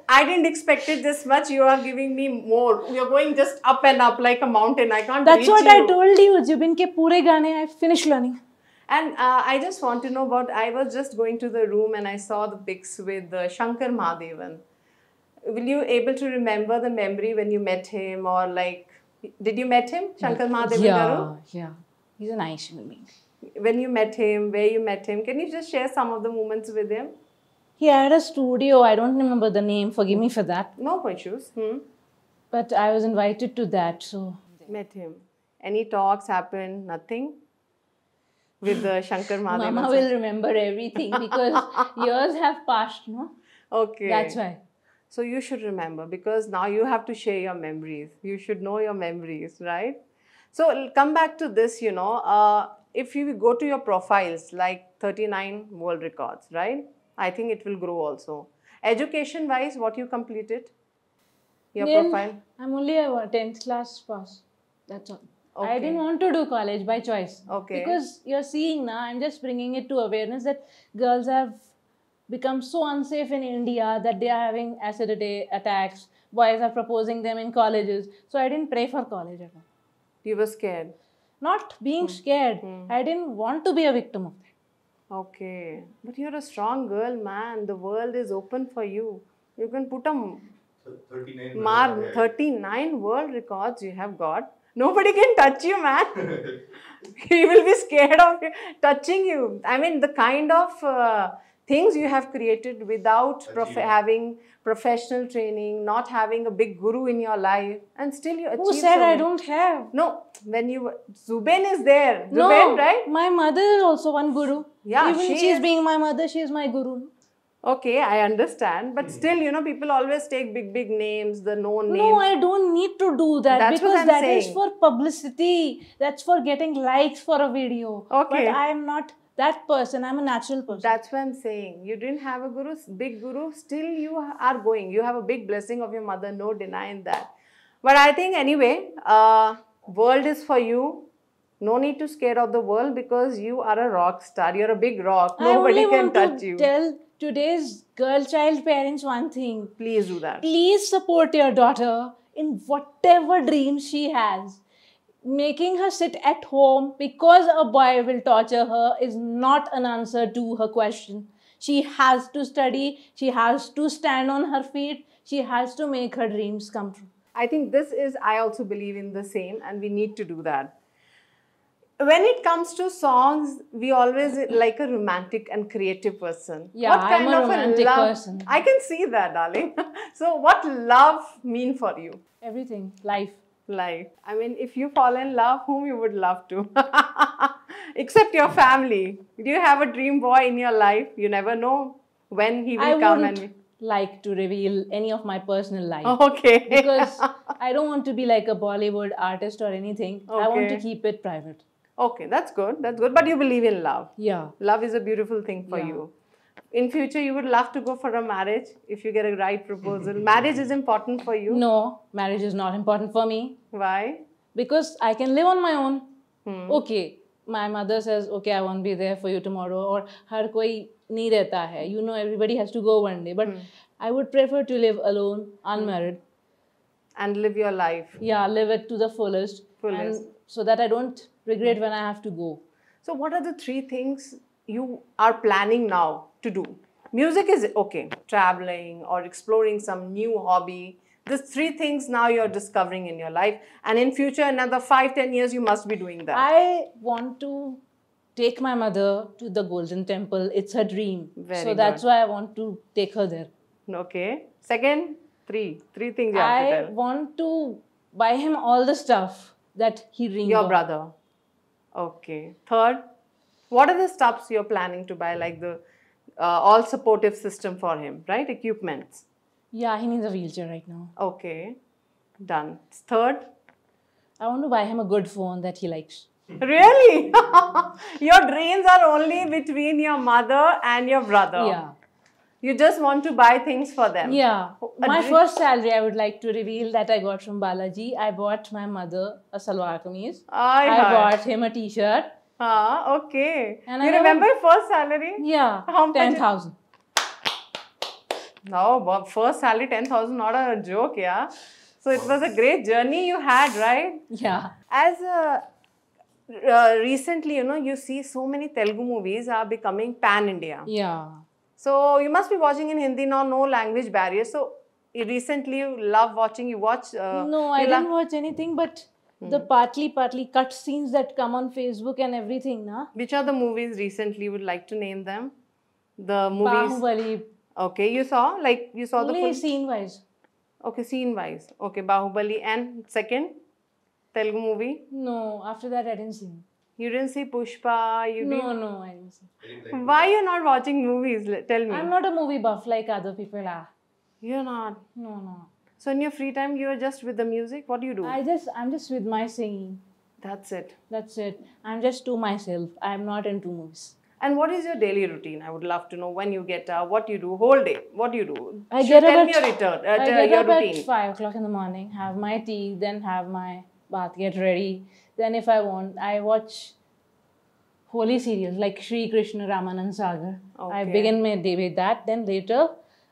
I didn't expect it this much. You are giving me more. You're going just up and up like a mountain. I can't That's reach what you. I told you. Jubin ke pure gaane I finished learning. And I just want to know about, I was just going to the room and I saw the pics with Shankar Mahadevan. Will you able to remember the memory when you met him or like, did you met him, Shankar Mahadevan? Yeah. He's a nice human being. When you met him, where you met him, can you just share some of the moments with him? He had a studio. I don't remember the name. Forgive me for that. No issues. But I was invited to that, so. Met him. Any talks happened? Nothing? With Shankar Mahadevan? Mama will remember everything because years have passed, no? Okay. That's why. So you should remember because now you have to share your memories. You should know your memories, right? So come back to this, if you go to your profiles, like 39 world records, right? I think it will grow also. Education-wise, what you completed? Your profile? I'm only a 10th class pass. That's all. Okay. I didn't want to do college by choice. Okay. Because you're seeing now, I'm just bringing it to awareness that girls have become so unsafe in India that they are having acid attacks. Boys are proposing them in colleges. So I didn't pray for college at all. You were scared? Not being scared. I didn't want to be a victim of that. Okay. But you're a strong girl, man. The world is open for you. You can put a 39 world records you have got. Nobody can touch you, man. He will be scared of you, touching you. I mean, the kind of things you have created without having professional training, not having a big guru in your life, and still you achieve. Who said I don't have? No, when you Zubain is there. No, Zubain, right? my mother is also one guru. Yeah, even she's being my mother, she is my guru. Okay, I understand, but still, you know, people always take big names, the known names. No, I don't need to do that. That's because what I'm that saying. is for publicity. That's for getting likes for a video. Okay. But I am not that person. I'm a natural person. That's what I'm saying. You didn't have a guru, big guru, still you are going. You have a big blessing of your mother, no denying that. But I think anyway, world is for you. No need to scare of the world because you are a rock star. You're a big rock. Nobody can touch you. I only want to tell today's girl child parents one thing. Please do that. Please support your daughter in whatever dreams she has. Making her sit at home because a boy will torture her is not an answer to her question. She has to study. She has to stand on her feet. She has to make her dreams come true. I think this is, I also believe in the same, and we need to do that. When it comes to songs, we always like a romantic and creative person. Yeah, I'm a romantic person. I can see that, darling. So what love mean for you? Everything. Life. Life. I mean, if you fall in love, whom you would love to? Except your family. Do you have a dream boy in your life? You never know when he will come. I wouldn't like to reveal any of my personal life. Okay. Because I don't want to be like a Bollywood artist or anything. Okay. I want to keep it private. Okay, that's good. That's good. But you believe in love. Yeah. Love is a beautiful thing for you. In future, you would love to go for a marriage if you get a right proposal. Marriage is important for you? No, marriage is not important for me. Why? Because I can live on my own. Okay, my mother says, okay, I won't be there for you tomorrow. Or har koi nahi rehta hai. You know, everybody has to go one day. But I would prefer to live alone, unmarried. And live your life. Yeah, live it to the fullest. And so that I don't regret when I have to go. So what are the 3 things you are planning now to do? Music is okay, traveling or exploring some new hobby. These 3 things now you're discovering in your life. And in future, another 5-10 years, you must be doing that. I want to take my mother to the Golden Temple. It's her dream. So that's why I want to take her there. Okay. Second, 3 things you have to tell. I want to buy him all the stuff that he dreams of. Your brother. Okay. Third, what are the stuffs you're planning to buy, like the all supportive system for him, right? Equipments. Yeah, he needs a wheelchair right now. Okay. Done. Third? I want to buy him a good phone that he likes. Really? Your dreams are only between your mother and your brother. Yeah. You just want to buy things for them. Yeah. My first salary, I would like to reveal that I got from Balaji. I bought my mother a salwar kameez. I bought him a t-shirt. Okay. And you remember your first salary? Yeah. How 10,000. No, first salary 10,000, not a joke, yeah. So it was a great journey you had, right? Yeah. As recently, you know, you see so many Telugu movies are becoming pan-India. Yeah. So you must be watching in Hindi now, no language barrier. So recently you love watching, you watch... no, I didn't watch anything, but the partly cut scenes that come on Facebook and everything, na? Which are the movies recently you would like to name them? The movies... Bahubali. Okay, you saw? Like, you saw only scene-wise. Okay, scene-wise. Okay, Bahubali. And second? Telugu movie? No, after that I didn't see. You didn't see Pushpa? No, I didn't see. Why you're not watching movies? Tell me. I'm not a movie buff like other people are. You're not? No. So in your free time, you're just with the music? What do you do? I'm just with my singing. That's it? That's it. I'm just to myself. I'm not into movies. And what is your daily routine? I would love to know when you get up, what you do, whole day. What do you do? I get Tell up me your at routine. 5 o'clock in the morning, have my tea, then have my bath, get ready. Then if I want, I watch holy serials like Shri Krishna Ramanand Sagar. Okay. I begin my day with that. Then later,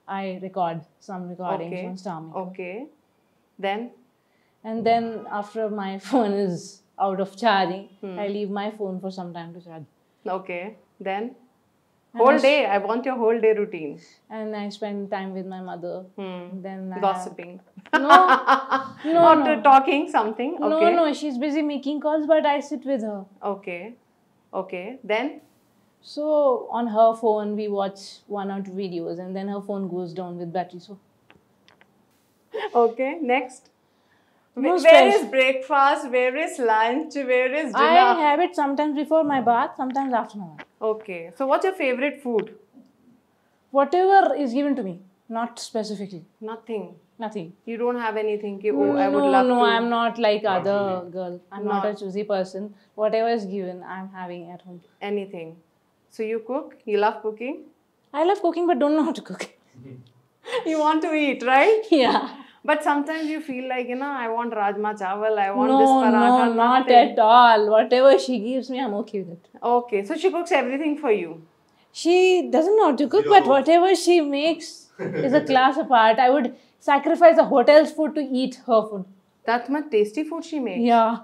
I record some recordings on Star Maker. Okay. Then? And then after my phone is out of charging, I leave my phone for some time to charge. Okay. Then? Whole day. I want your whole day routine. And I spend time with my mother. Then gossiping. No. Talking something. Okay. No. She's busy making calls, but I sit with her. Okay. Then? So on her phone, we watch 1 or 2 videos, and then her phone goes down with battery. So Okay, next. No Where stress. is breakfast? Where is lunch? Where is dinner? I have it sometimes before my bath, sometimes after my bath. Okay, so what's your favorite food? Whatever is given to me, not specifically, Nothing. nothing. You don't have anything. Oh, I would love No, to. I'm not like other girl. I'm not a Not- choosy person. Whatever is given, I'm having at home. Anything. So you cook? You love cooking? I love cooking, but don't know how to cook. You want to eat, right? Yeah. But sometimes you feel like, I want rajma chawal, I want this No, paratha. not nothing. at all. Whatever she gives me, I'm okay with it. Okay, so she cooks everything for you. She doesn't know how to cook, but whatever she makes is a class apart. I would sacrifice the hotel's food to eat her food. That's much tasty food she makes. Yeah.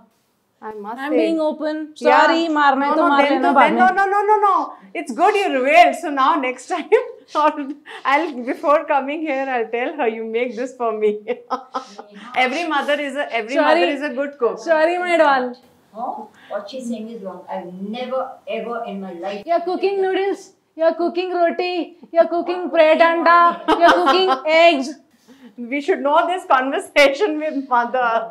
I must I'm say. being open. Sorry, marna hai to maar lena baad mein. No. It's good you revealed. So now next time, before coming here, I'll tell her you make this for me. Every mother is a good cook. Sorry, my doll. Oh, what she's saying is wrong. I've never ever in my life. You're cooking noodles. You're cooking roti. You're cooking bread anda. You're cooking eggs. We should know this conversation with mother.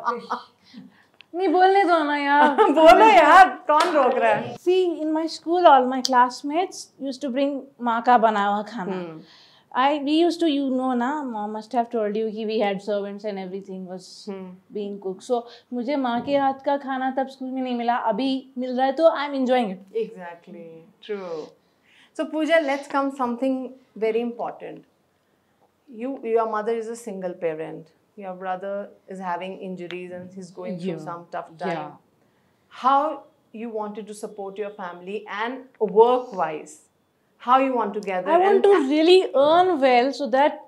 नहीं बोलने दो ना यार. बोलो यार, कौन रोक रहा है? See, in my school, all my classmates used to bring माँ का बना हुआ खाना. We used to, na, mom must have told you कि we had servants and everything was being cooked. So मुझे माँ के हाथ का खाना तब स्कूल में नहीं मिला, अभी मिल रहा है तो I'm enjoying it. Exactly, true. So Pooja, let's come something very important. Your mother is a single parent. Your brother is having injuries and he's going through some tough time. Yeah. How you wanted to support your family and work-wise? How you want to gather? I want to really earn well so that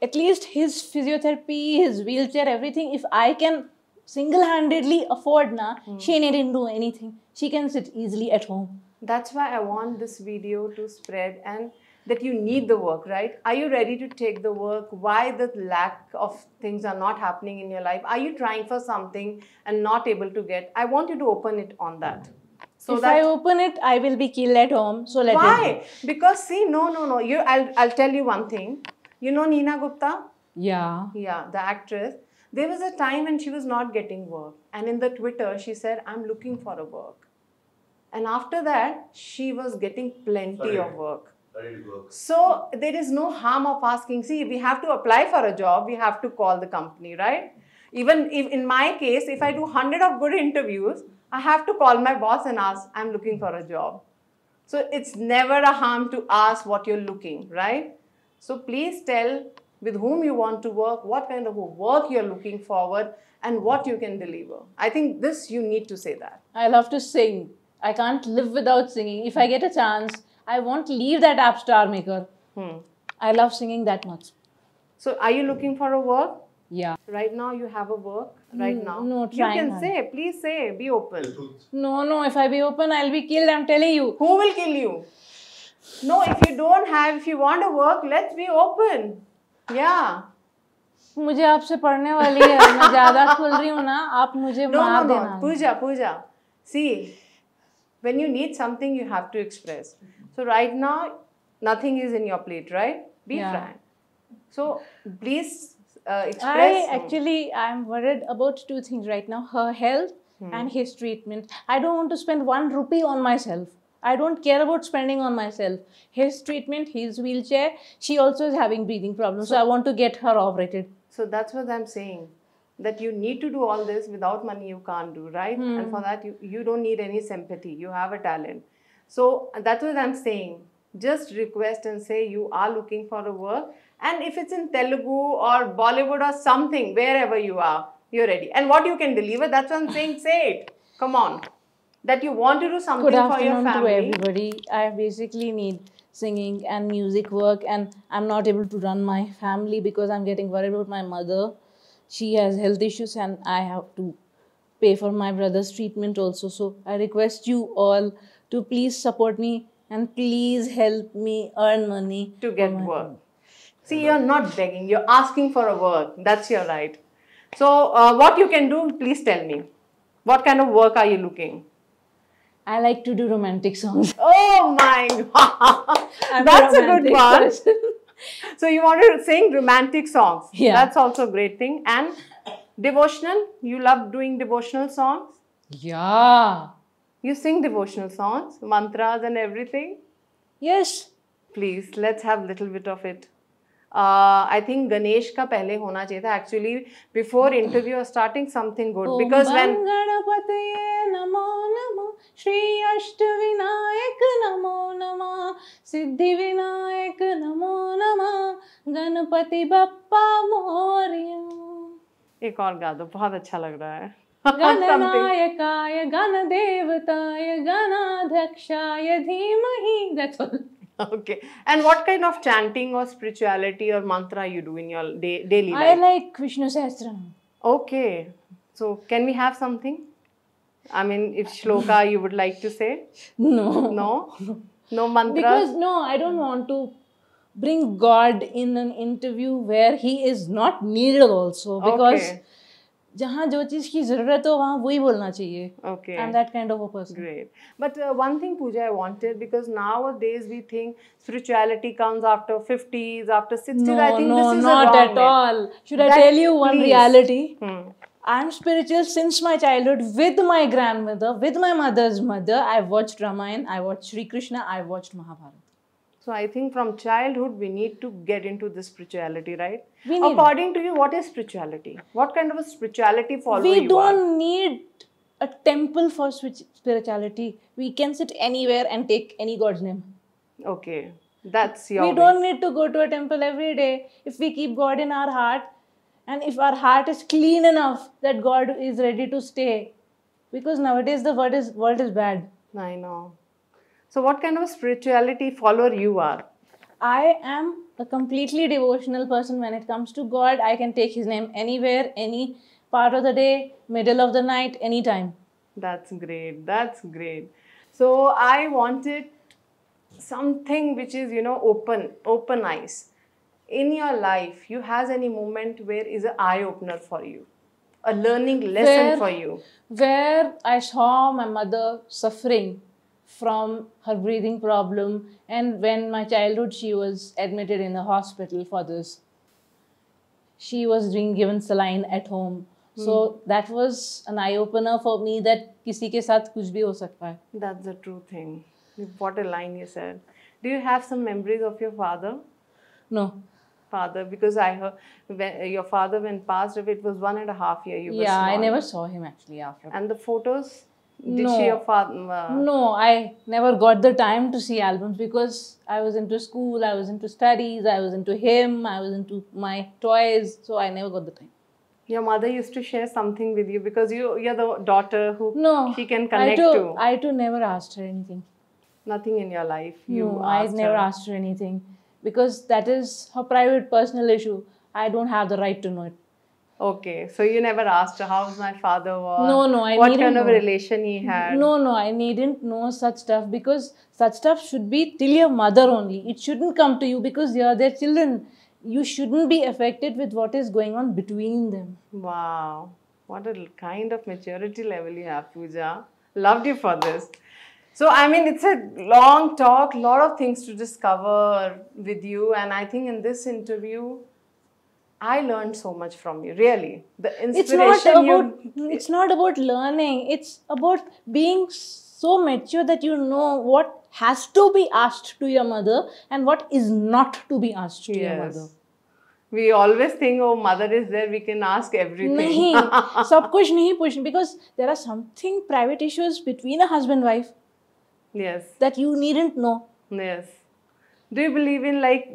at least his physiotherapy, his wheelchair, everything, if I can single-handedly afford, she needn't do anything. She can sit easily at home. That's why I want this video to spread and that you need the work, right? Are you ready to take the work? Why the lack of things are not happening in your life? Are you trying for something and not able to get? I want you to open it on that. So if I open it, I will be killed at home. So let it why? Because see, no. I'll tell you one thing. You know Neena Gupta? Yeah. Yeah, the actress. There was a time when she was not getting work. And in the Twitter, she said, I'm looking for a work. And after that, she was getting plenty of work. So there is no harm of asking. See, we have to apply for a job. We have to call the company, right? Even if in my case, if I do 100 of good interviews, I have to call my boss and ask, I'm looking for a job. So it's never a harm to ask what you're looking, right? So please tell with whom you want to work, what kind of work you're looking forward, and what you can deliver. I think this, you need to say that. I love to sing. I can't live without singing. If I get a chance, I won't leave that app Star Maker. I love singing that much. So are you looking for a work? Yeah. Right now you have a work? Right now? No, you trying can hard. say, please say, be open. No, if I be open, I'll be killed, I'm telling you. Who will kill you? No, if you want to work, let's be open. Yeah. मुझे आपसे पढ़ने वाली है, मैं ज़्यादा खुल रही हूँ ना, आप मुझे मार देना. Pooja. See, when you need something, you have to express. So right now, nothing is in your plate, right? Be frank. So please express. I'm worried about 2 things right now. Her health and his treatment. I don't want to spend 1 rupee on myself. I don't care about spending on myself. His treatment, his wheelchair, she also is having breathing problems. So I want to get her operated. So that's what I'm saying. That you need to do all this without money you can't do, right? And for that, you don't need any sympathy. You have a talent. So that's what I'm saying. Just request and say you are looking for a work. And if it's in Telugu or Bollywood or something, wherever you are, you're ready. And what you can deliver, that's what I'm saying, say it. Come on. That you want to do something for your family. Good afternoon to everybody. I basically need singing and music work, and I'm not able to run my family because I'm getting worried about my mother. She has health issues and I have to pay for my brother's treatment also. So I request you all to please support me and please help me earn money to get work. See, you're not begging, you're asking for a work. That's your right. So what you can do, please tell me. What kind of work are you looking? I like to do romantic songs. Oh my God. I'm That's a good romantic one. person. So you want to sing romantic songs. Yeah. That's also a great thing. And devotional, you love doing devotional songs? Yeah. You sing devotional songs, mantras and everything? Yes. Please, let's have a little bit of it. I think Ganesh ka pehle hona chahiye tha. Actually, before interview or starting something good. Because when... Om Ganapataye Namo Namo Shri Ashtavinayak Namo Namo Siddhi Vinayak Namo Namo Ganapati Bappa Moria एक और गा दो, बहुत अच्छा लग रहा है. Gananayakaya Ganadevtaya Ganadhakshaya Dhimahi. That's all. Okay. And what kind of chanting or spirituality or mantra you do in your daily life? I like Vishnu Sahasranam. Okay. So, can we have something? I mean, if shloka you would like to say? No. No? No mantras? Because no, I don't want to bring God in an interview where he is not needed also. Because Okay. जहाँ जो चीज़ की ज़रूरत हो वहाँ वही बोलना चाहिए. Okay. I'm that kind of a person. Great. But one thing, Pooja, I wanted, because nowadays we think spirituality comes after 50s, after 60s. No, I think no, this is not a wrong at way. all. Should I That- tell you one please. reality? Hmm. I'm spiritual since my childhood with my grandmother, with my mother's mother. I've watched Ramayana, I watched Sri Krishna, I watched Mahabharata. So I think from childhood we need to get into this spirituality, right? We need According to you, what is spirituality? What kind of a spirituality follower We you don't are? need a temple for spirituality. We can sit anywhere and take any god's name. Okay, that's your We way. don't need to go to a temple every day. If we keep God in our heart, and if our heart is clean enough that God is ready to stay. Because nowadays the world is bad. I know. So what kind of spirituality follower you are? I am a completely devotional person when it comes to God. I can take his name anywhere, any part of the day, middle of the night, anytime. That's great. That's great. So I wanted something which is, open eyes. In your life, you has any moment where is an eye opener for you, a learning lesson for you? Where I saw my mother suffering from her breathing problem, and when my childhood she was admitted in the hospital for this. She was being given saline at home. So that was an eye opener for me that किसी के साथ कुछ भी हो सकता है. That's the true thing. What a line you said. Do you have some memories of your father? No. Father, because I heard your father when passed away, it was 1.5 years. You were Yeah, I small. never saw him actually after. And the photos? Did No. she your father? No, I never got the time to see albums because I was into school, I was into studies, I was into him, I was into my toys, so I never got the time. Your mother used to share something with you because you're the daughter who No, she can connect to. I too never asked her anything. Nothing in your life. You No, I asked never her. asked her anything because that is her private personal issue. I don't have the right to know it. Okay, so you never asked her how's my father was? No, I what needn't kind of know. relation he had? No, I needn't know such stuff because such stuff should be till your mother only. It shouldn't come to you because you're their children. You shouldn't be affected with what is going on between them. Wow, what a kind of maturity level you have, Pooja. Loved you for this. So, I mean, it's a long talk, lot of things to discover with you. And I think in this interview, I learned so much from you, really. The inspiration It's not about learning. It's about being so mature that you know what has to be asked to your mother and what is not to be asked to your mother. We always think, oh, mother is there, we can ask everything. नहीं, सब कुछ नहीं पूछना because there are something private issues between a husband and wife Yes. that you needn't know. Yes. Do you believe in like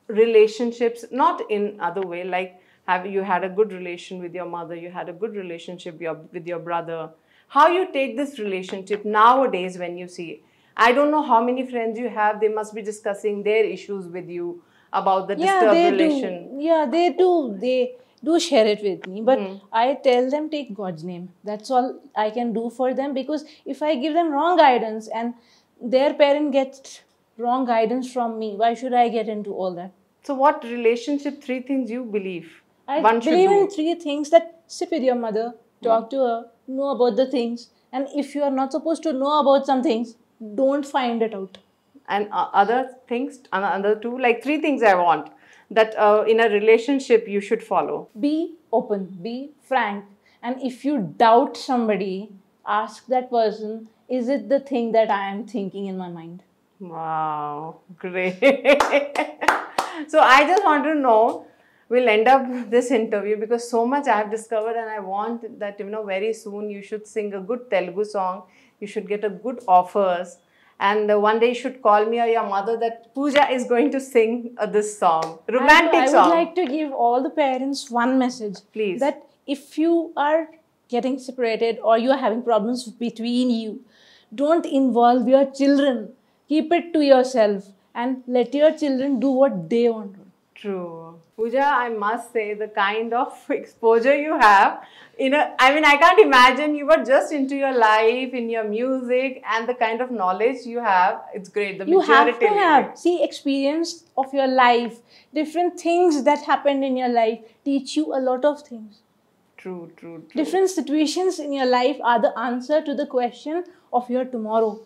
relationships, not in other way, like have you had a good relation with your mother, you had a good relationship with your brother? How you take this relationship nowadays when you see? I don't know how many friends you have, they must be discussing their issues with you about the disturbed relation. Yeah, they do. They do share it with me. But I tell them take God's name. That's all I can do for them because if I give them wrong guidance and their parent gets wrong guidance from me, why should I get into all that? So what relationship, 3 things you believe I one should believe do? in 3 things that sit with your mother, talk to her, know about the things, And if you are not supposed to know about some things, don't find it out. And other things, another two, like 3 things I want that in a relationship you should follow. Be open, be frank. And if you doubt somebody, ask that person, is it the thing that I am thinking in my mind? Wow, great. So I just want to know, we'll end up this interview because so much I have discovered, and I want that, very soon you should sing a good Telugu song. You should get a good offers. And one day you should call me or your mother that Pooja is going to sing this song, romantic song. I would like to give all the parents one message. Please. That if you are getting separated or you are having problems between you, don't involve your children. Keep it to yourself and let your children do what they want. True. Pooja, I must say the kind of exposure you have, I can't imagine, you were just into your life, in your music, and the kind of knowledge you have, it's great. The you have maturity to have, experience of your life, different things that happened in your life teach you a lot of things. True. Different situations in your life are the answer to the question of your tomorrow.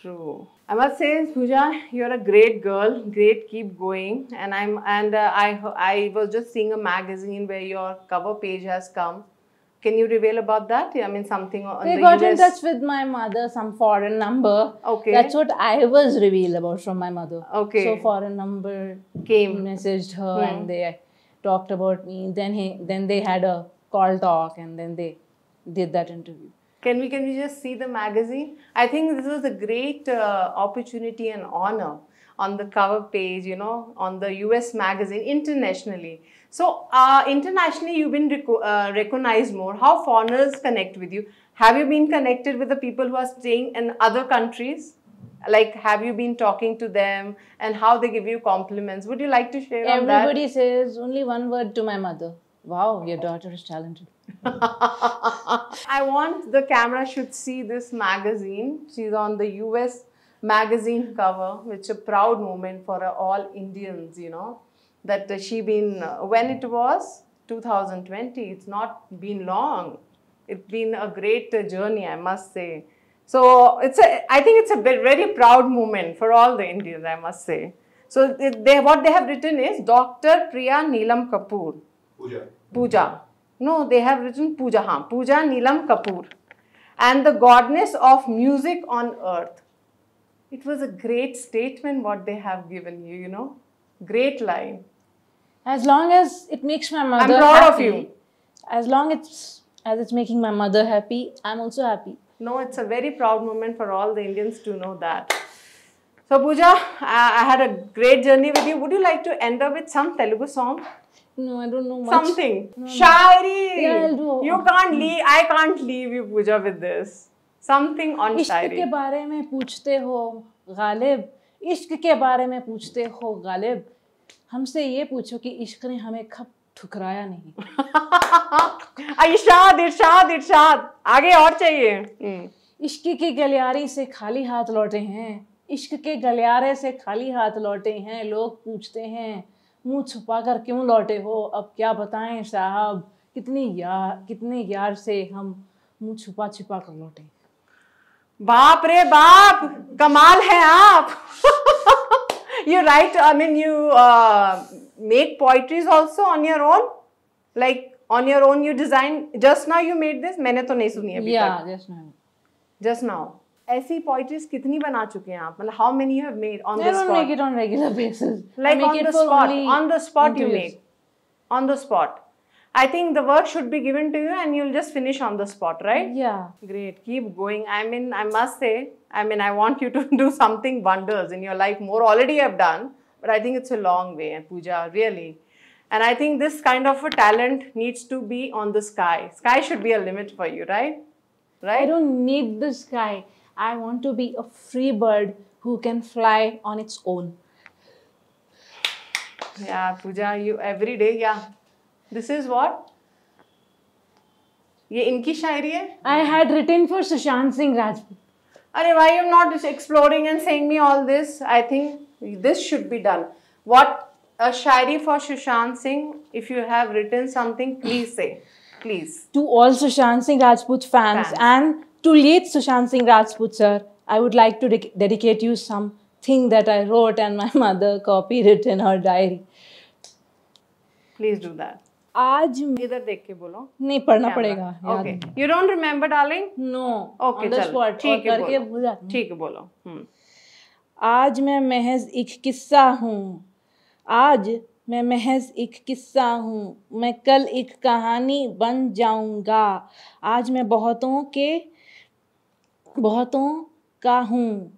True. I must say, Pooja, you're a great girl. Great, keep going. And I was just seeing a magazine where your cover page has come. Can you reveal about that? Something on they the got US. in touch with my mother, some foreign number. Okay. That's what I was revealed about from my mother. Okay. So foreign number messaged her and they talked about me. Then they had a call talk and then they did that interview. Can we just see the magazine? I think this was a great opportunity and honor on the cover page, on the US magazine internationally. So internationally, you've been recognized more. How foreigners connect with you? Have you been connected with the people who are staying in other countries? Like, have you been talking to them and how they give you compliments? Would you like to share on that? Everybody says only one word to my mother. Wow, your daughter is talented. I want the camera should see this magazine. She's on the US magazine cover, which is a proud moment for all Indians, that she been, when it was 2020, it's not been long. It's been a great journey, I must say. So I think it's a very proud moment for all the Indians, I must say. So what they have written is Dr. Priya Neelam Kapoor. Pooja. No, they have written Pooja. Pooja Neelam Kapoor. And the goddess of music on earth. It was a great statement what they have given you, Great line. As long as it makes my mother happy. I'm proud of you. As long as it's making my mother happy, I'm also happy. No, it's a very proud moment for all the Indians to know that. So Pooja, I had a great journey with you. Would you like to end up with some Telugu song? No, I don't know much. Something. No. Shairi. Yeah, I'll do. You can't leave. I can't leave you, Pooja, with this. Something on इश्क शायरी. के बारे में पूछते हो गालिब, इश्क के बारे में पूछते हो गालिब, हमसे ये पूछो कि इश्क ने हमें कब ठुकराया नहीं. इरशाद आगे और चाहिए. इश्क के गलियारे से खाली हाथ लौटे हैं, इश्क के गलियारे से खाली हाथ लौटे हैं, लोग पूछते हैं मुंह छुपा कर क्यों लौटे हो, अब क्या बताएं साहब, कितने यार से हम मुंह छुपा कर लौटे. बाप रे बाप, कमाल है आप. You write, you make poetries also on your own? Like on your own you design? Just now you made this? मैंने तो नहीं सुनी अभी तक. Yeah, just now. ऐसी poetries कितनी बना चुके हैं आप? मतलब how many you have made on the spot? I don't make it on regular basis. Like on the spot. On the spot you make. On the spot. I think the work should be given to you and you'll just finish on the spot, right? Yeah. Great. Keep going. I must say, I want you to do something wonders in your life more. Already you have done, but I think it's a long way, Pooja, really. And I think this kind of a talent needs to be on the sky. Sky should be a limit for you, right? Right? I don't need the sky. I want to be a free bird who can fly on its own. Yeah, Pooja, you every day, yeah. This is what? ये इनकी शायरी है? I had written for Sushant Singh Rajput. अरे why you not just exploring and saying me all this? I think this should be done. What a shairi for Sushant Singh? If you have written something, please say. Please. To all Sushant Singh Rajput fans and To late Sushant Singh Rajput sir, I would like to dedicate you something that I wrote and my mother copied it in her diary. Please do that. आज इधर देख के बोलो. नहीं पढ़ना पड़ेगा. Okay. You don't remember, darling? No. Okay, on the spot. ठीक है करके भूल जाती हूँ. ठीक है बोलो. आज मैं महज एक किस्सा हूँ. आज मैं महज एक किस्सा हूँ. मैं कल एक कहानी बन जाऊँगा. आज मैं बहुतों का हूँ.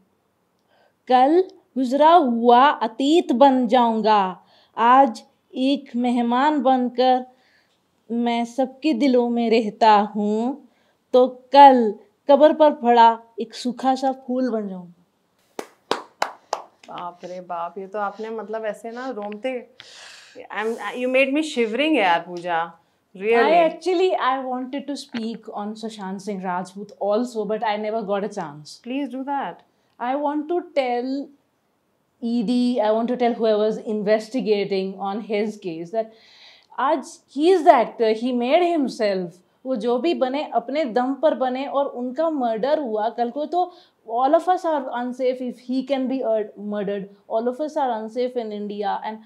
कल गुजरा हुआ अतीत बन जाऊँगा. आज एक मेहमान बनकर मैं सबके दिलों में रहता हूँ. तो कल कब्र पर पड़ा एक सूखा सा फूल बन जाऊँगा. बाप रे बाप, ये तो आपने मतलब ऐसे ना रोमते. You made me shivering यार पूजा. Really. I wanted to speak on Sushant Singh Rajput also, but I never got a chance. Please do that. I want to tell ED, I want to tell whoever's investigating on his case that आज he is the actor, he made himself. वो जो भी बने अपने दम पर बने और उनका मर्डर हुआ कल को तो all of us are unsafe if he can be murdered. All of us are unsafe in India and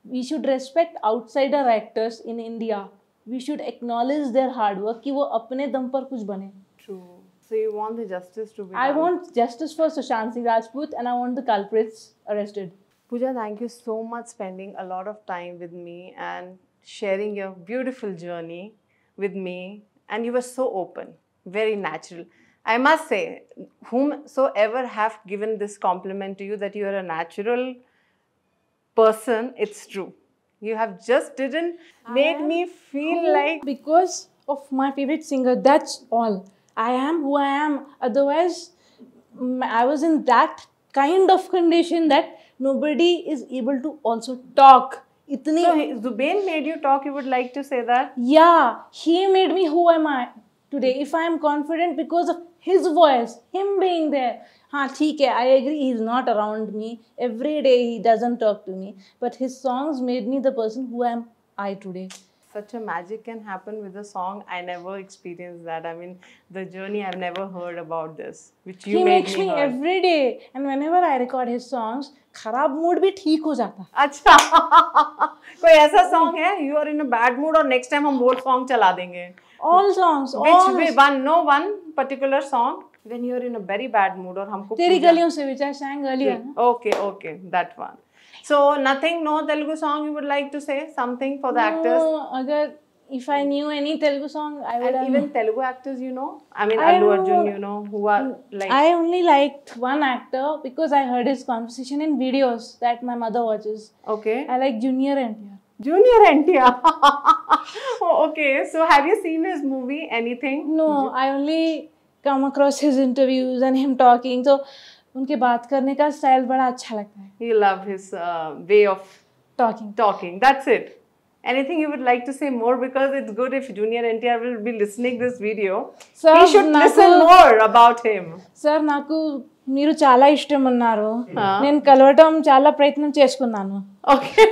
we should respect outsider actors in India. We should acknowledge their hard work कि वो अपने दम पर कुछ बने. True. So you want the justice to be done? I want justice for Sushant Singh Rajput and I want the culprits arrested. Pooja, thank you so much spending a lot of time with me and sharing your beautiful journey with me. And you were so open, very natural. I must say, whomsoever have given this compliment to you that you are a natural person, it's true. You have just didn't made me feel like... Because of my favorite singer, that's all. I am who I am. Otherwise, I was in that kind of condition that nobody is able to also talk. So Zubain made you talk, you would like to say that? Yeah, he made me who am I today. If I am confident because of his voice, him being there. हाँ ठीक है, I agree he is not around me. Every day he doesn't talk to me. But his songs made me the person who am I today. Such a magic can happen with a song. I never experienced that. I mean, the journey, I've never heard about this, which you he made makes me me heard. every day. And whenever I record his songs, खराब mood भी ठीक हो जाता. अच्छा कोई ऐसा song है you are in a bad mood और next time हम वो song चला देंगे. All songs. Which one? No one particular song when you are in a very bad mood और हमको तेरी गलियों से which I sang earlier. Okay, that one. So nothing, no Telugu song you would like to say something for the actors? No, if I knew any Telugu song, I would. And even Telugu actors, you know, I mean Allu Arjun, you know, who are like. I only liked one actor because I heard his conversation in videos that my mother watches. Okay. I like Junior NTR. Junior NTR. Oh, okay. So have you seen his movie? Anything? No, I only come across his interviews and him talking. So उनके बात करने का style बड़ा अच्छा लगता है. You love his way of talking. That's it. Anything you would like to say more, because it's good if Junior NTR will be listening this video. Sir, he should listen more about him. Sir, నాకు మీరు చాలా ఇష్టం అన్నారు. నేను కలవటం చాలా ప్రయత్నం చేసుకున్నాను. Okay.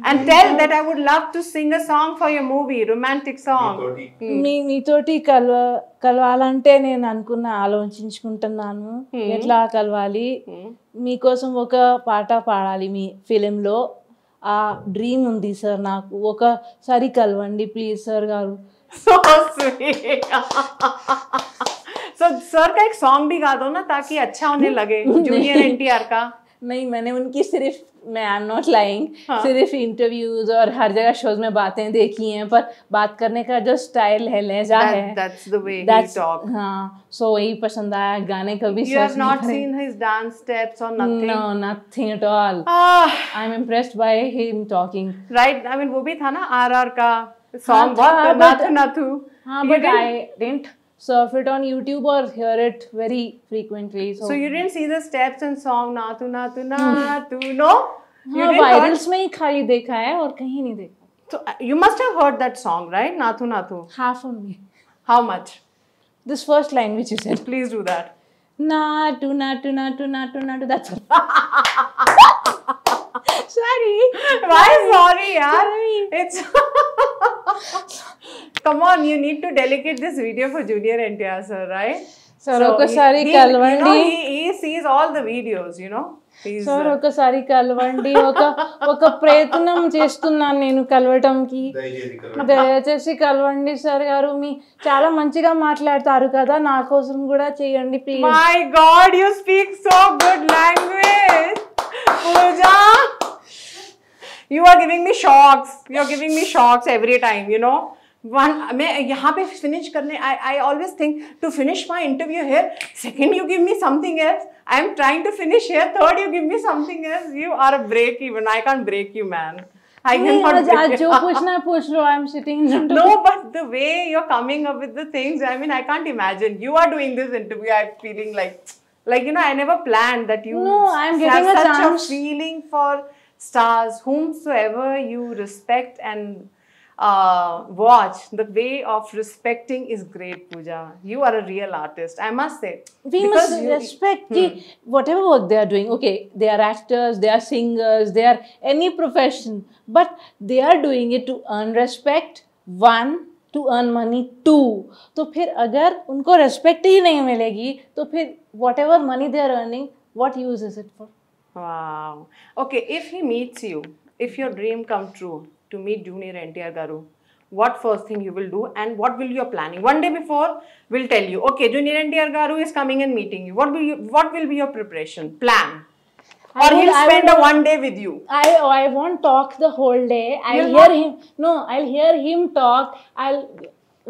And tell that I would love to sing a song for your movie, romantic song. మీతోటి కలవాలంటే నేను ఆలోచించుకుంటున్నాను ఎట్లా కలవాలి. మీకోసం ఒక పాట పాడాలి మీ ఫిలింలో. ఆ డ్రీమ్ ఉంది సార్ నాకు. ఒకసారి కలవండి ప్లీజ్ సార్ గారు. So sweet. So sir का एक song भी गा दो ना ताकि अच्छा होने लगे. Junior NTR का. नहीं, मैंने उनकी सिर्फ आई एम नॉट लाइंग, सिर्फ इंटरव्यूज और हर जगह शोज में बातें देखी हैं, पर बात करने का जो स्टाइल है, लहजा है, that's the way he talk. हाँ, सो वही पसंद आया. गाने कभी You have not seen his dance steps or nothing? No, nothing at all. I'm impressed by him talking. Right, I mean वो भी था ना RR का song, बहुत नाथु नाथु. हाँ, but I didn't surf it on YouTube or hear it very frequently. So you didn't see the steps and song Nathu Nathu Nathu, no? हाँ, virals में ही खाली देखा है और कहीं नहीं देखा. So you must have heard that song, right? Nathu Nathu. Half only. How much? This first line which you said. Please do that. Nathu Nathu Nathu Nathu Nathu. That's all. Sorry. Why sorry, yaar? It's Come on, you need to dedicate this video for Junior NTR, sir, right? Sir, ఒకసారి కలవండి. He sees all the videos, you know. Sir ఒకసారి కలవండి. ఒక ప్రయత్నం చేస్తున్నాను నేను కలవటంకి. దయచేసి కలవండి సార్ గారు. మీ చాలా మంచిగా మాట్లాడతారు కదా, నా కోసం కూడా చేయండి please. My God, you speak so good language, Pooja. You are giving me shocks. You are giving me shocks every time, you know. मैं यहाँ पे finish करने, I always think to finish my interview here. Second, you give me something else. I am trying to finish here. Third, you give me something else. You are a break even. I can't break you, man. I cannot break you. जो पूछना है पूछ लो. I am sitting. No, but the way you're coming up with the things, I mean, I can't imagine. You are doing this interview. I'm feeling like you know, I never planned that you. No, I am getting have a such chance. a feeling for stars, whomsoever you respect and watch. The way of respecting is great, Pooja. You are a real artist, I must say. We must respect whatever work they are doing. Okay, they are actors, they are singers, they are any profession, but they are doing it to earn respect. One, to earn money. Two, तो फिर अगर उनको respect ही नहीं मिलेगी, तो फिर whatever money they are earning, what use is it for? Wow. Okay, if he meets you, if your dream come true to meet Junior NTR Garu, what first thing you will do and what will you are planning? One day before, we'll tell you, okay, Junior NTR Garu is coming and meeting you. What will be your preparation plan? Or he'll spend a one day with you. I won't talk the whole day. I'll hear him talk. I'll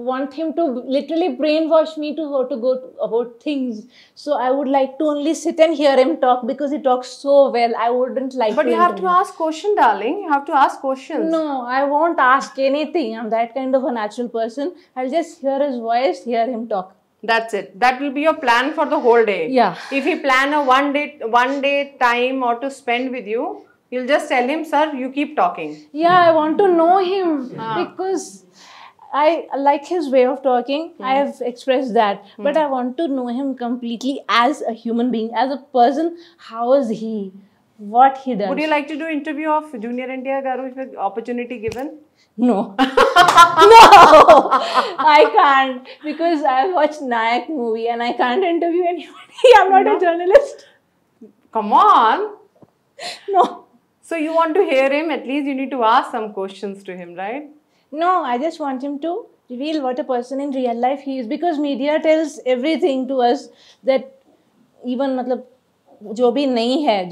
want him to literally brainwash me to how to go about things. So I would like to only sit and hear him talk because he talks so well. I wouldn't like but you have to ask questions, darling. You have to ask questions. No, I won't ask anything. I'm that kind of a natural person. I'll just hear his voice, hear him talk. That's it. That will be your plan for the whole day. Yeah. If he plan a one day time or to spend with you, you'll just tell him, sir, you keep talking. Yeah, I want to know him because I like his way of talking. I have expressed that. But I want to know him completely as a human being, as a person. How is he? What he does. Would you like to do interview of Junior NTR Garu if an opportunity given? No. No! I can't. Because I watched Nayak movie and I can't interview anybody. I'm not a journalist. Come on. No. So you want to hear him, at least you need to ask some questions to him, right? No, I just want him to reveal what a person in real life he is. Because media tells everything to us that even मतलब जो भी नहीं है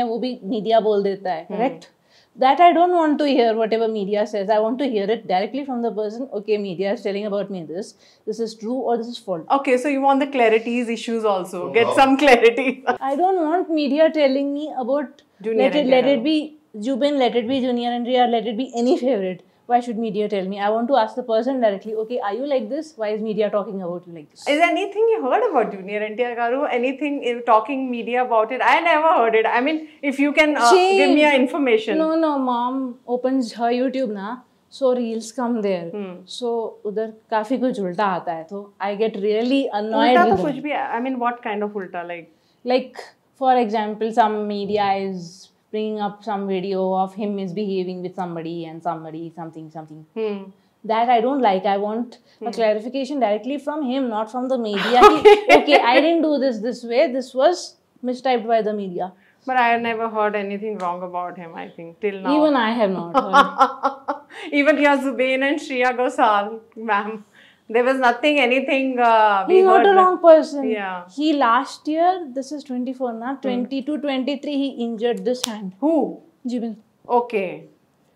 वो भी media बोल देता है, correct? That I don't want to hear whatever media says. I want to hear it directly from the person. Okay, media is telling about me this is true or this is false. Okay, so you want the clarities issues also. Get some clarity. I don't want media telling me about Junior let it be Jubin, let it be Junior NTR, let it be any favorite. Why should media tell me? I want to ask the person directly, okay, are you like this? Why is media talking about you like this? Is there anything you heard about Junior NTR Garu? Anything talking media about it? I never heard it. I mean, if you can give me information. No, mom opens her YouTube na, so reels come there. So udhar काफी कुछ उल्टा आता है, तो I get really annoyed ulta with to them. kuch bhi, I mean, what kind of ulta? Like for example, some media is bringing up some video of him misbehaving with somebody and something. That I don't like. I want a clarification directly from him, not from the media. Okay, I didn't do this way. This was mistyped by the media. But I have never heard anything wrong about him, I think, till now. Even I have not heard. Even your Zubain and Shreya Ghosal, ma'am. There was nothing, anything. He's not a wrong person. Yeah. He last year, this is 24 now, 22, 23, he injured this hand. Who? Jubin. Okay.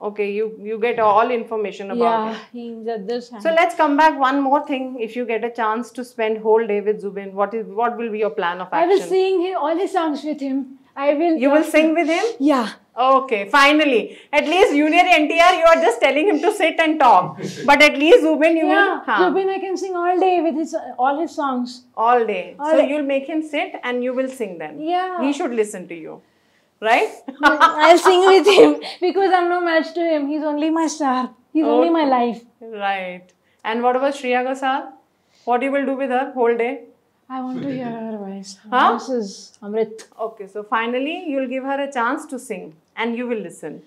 You get all information about it. Yeah, he injured this hand. So let's come back one more thing. If you get a chance to spend whole day with Zubin, what will be your plan of action? I will sing all his songs with him. You will sing with him? Yeah. Okay, finally. At least Junior NTR, you are just telling him to sit and talk. But at least Zubin, you will... Zubin, I can sing all day with all his songs. All day. You'll make him sit and you will sing then. Yeah. He should listen to you. Right? I'll sing with him because I'm no match to him. He's only my star. He's only my life. Right. And what about Shreya Ghosal? What you will do with her whole day? I want to hear her voice. Huh? This is Amrit. Okay, so finally you'll give her a chance to sing and you will listen.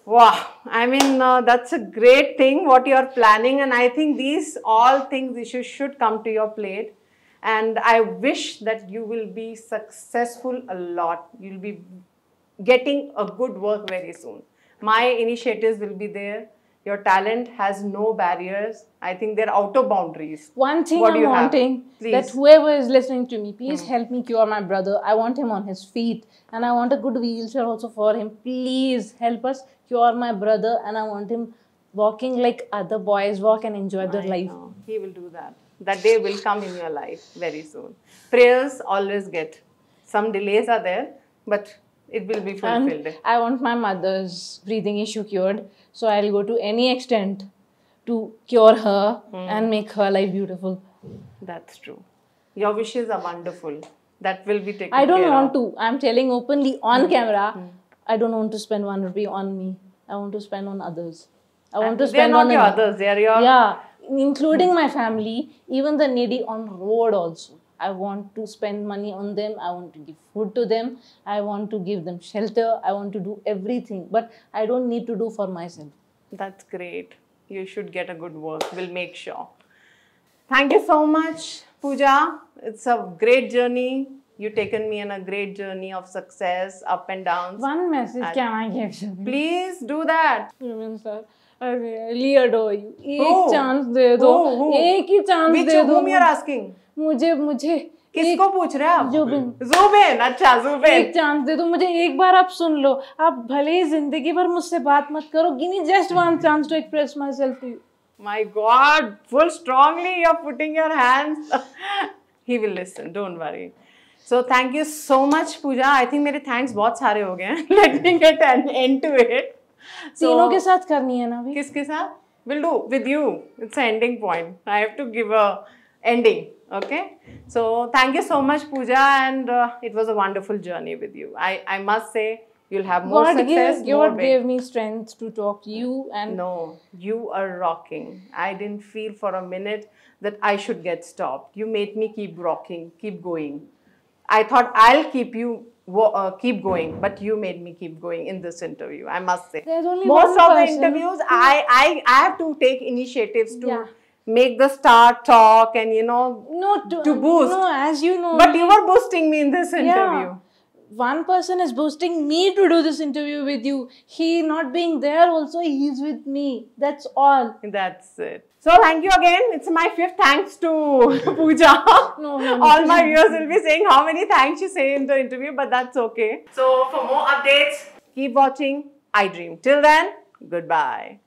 Wow, I mean, that's a great thing what you're planning, and I think these all things should come to your plate. And I wish that you will be successful a lot. You'll be getting a good work very soon. My initiatives will be there. Your talent has no barriers. I think they're out of boundaries. One thing What do I'm you have? wanting, Please. that whoever is listening to me, please help me cure my brother. I want him on his feet and I want a good wheelchair also for him. Please help us cure my brother, and I want him walking like other boys walk and enjoy their I life. know. He will do that. That day will come in your life very soon. Prayers always get. Some delays are there, but it will be fulfilled. And I want my mother's breathing issue cured. So I'll go to any extent to cure her and make her life beautiful. That's true. Your wishes are wonderful. That will be taken I don't care want of. to. I'm telling openly on camera. I don't want to spend 1 rupee on me. I want to spend on others. I want to They are spend not on your the- others. They are your... Yeah, including my family, even the needy on road also. I want to spend money on them. I want to give food to them. I want to give them shelter. I want to do everything. But I don't need to do for myself. That's great. You should get a good work. We'll make sure. Thank you so much, Pooja. It's a great journey. You've taken me on a great journey of success, up and downs. One message can I give Shabin? Please do that. Shabin sir, I really adore you. Who? एक chance दे दो. Who? एक ही chance Which दे दो. whom you're asking? मुझे किसको पूछ रहे हैं आप? जुबिन. जुबिन. अच्छा, जुबिन. एक चांस दे दो मुझे, एक बार आप सुन लो. आप भले ही जिंदगी भर मुझसे बात मत करो. Give me just one chance to express myself to you. My God, full strongly you're putting your hands. He will listen, don't worry. So thank you so much, Pooja. I think मेरे thanks बहुत सारे हो गए हैं. Let me get an end to it. तीनों के साथ करनी है ना अभी? किसके साथ? We'll do with you. It's an ending point. I have to give a ending. Okay. So thank you so much, Pooja, and it was a wonderful journey with you. I must say you'll have more success. God gave me strength to talk to you, and no, you are rocking. I didn't feel for a minute that I should get stopped. You made me keep rocking, keep going. I thought I'll keep you keep going, but you made me keep going in this interview. I must say, there's only most one of the person. interviews, I have to take initiatives to Yeah. make the star talk and to boost. No, as you know. But you were boosting me in this interview. Yeah. One person is boosting me to do this interview with you. He not being there also, he's with me. That's all. That's it. So thank you again. It's my 5th thanks to Pooja. No. All my viewers will be saying how many thanks you say in the interview, but that's okay. So for more updates, keep watching iDream. Till then, goodbye.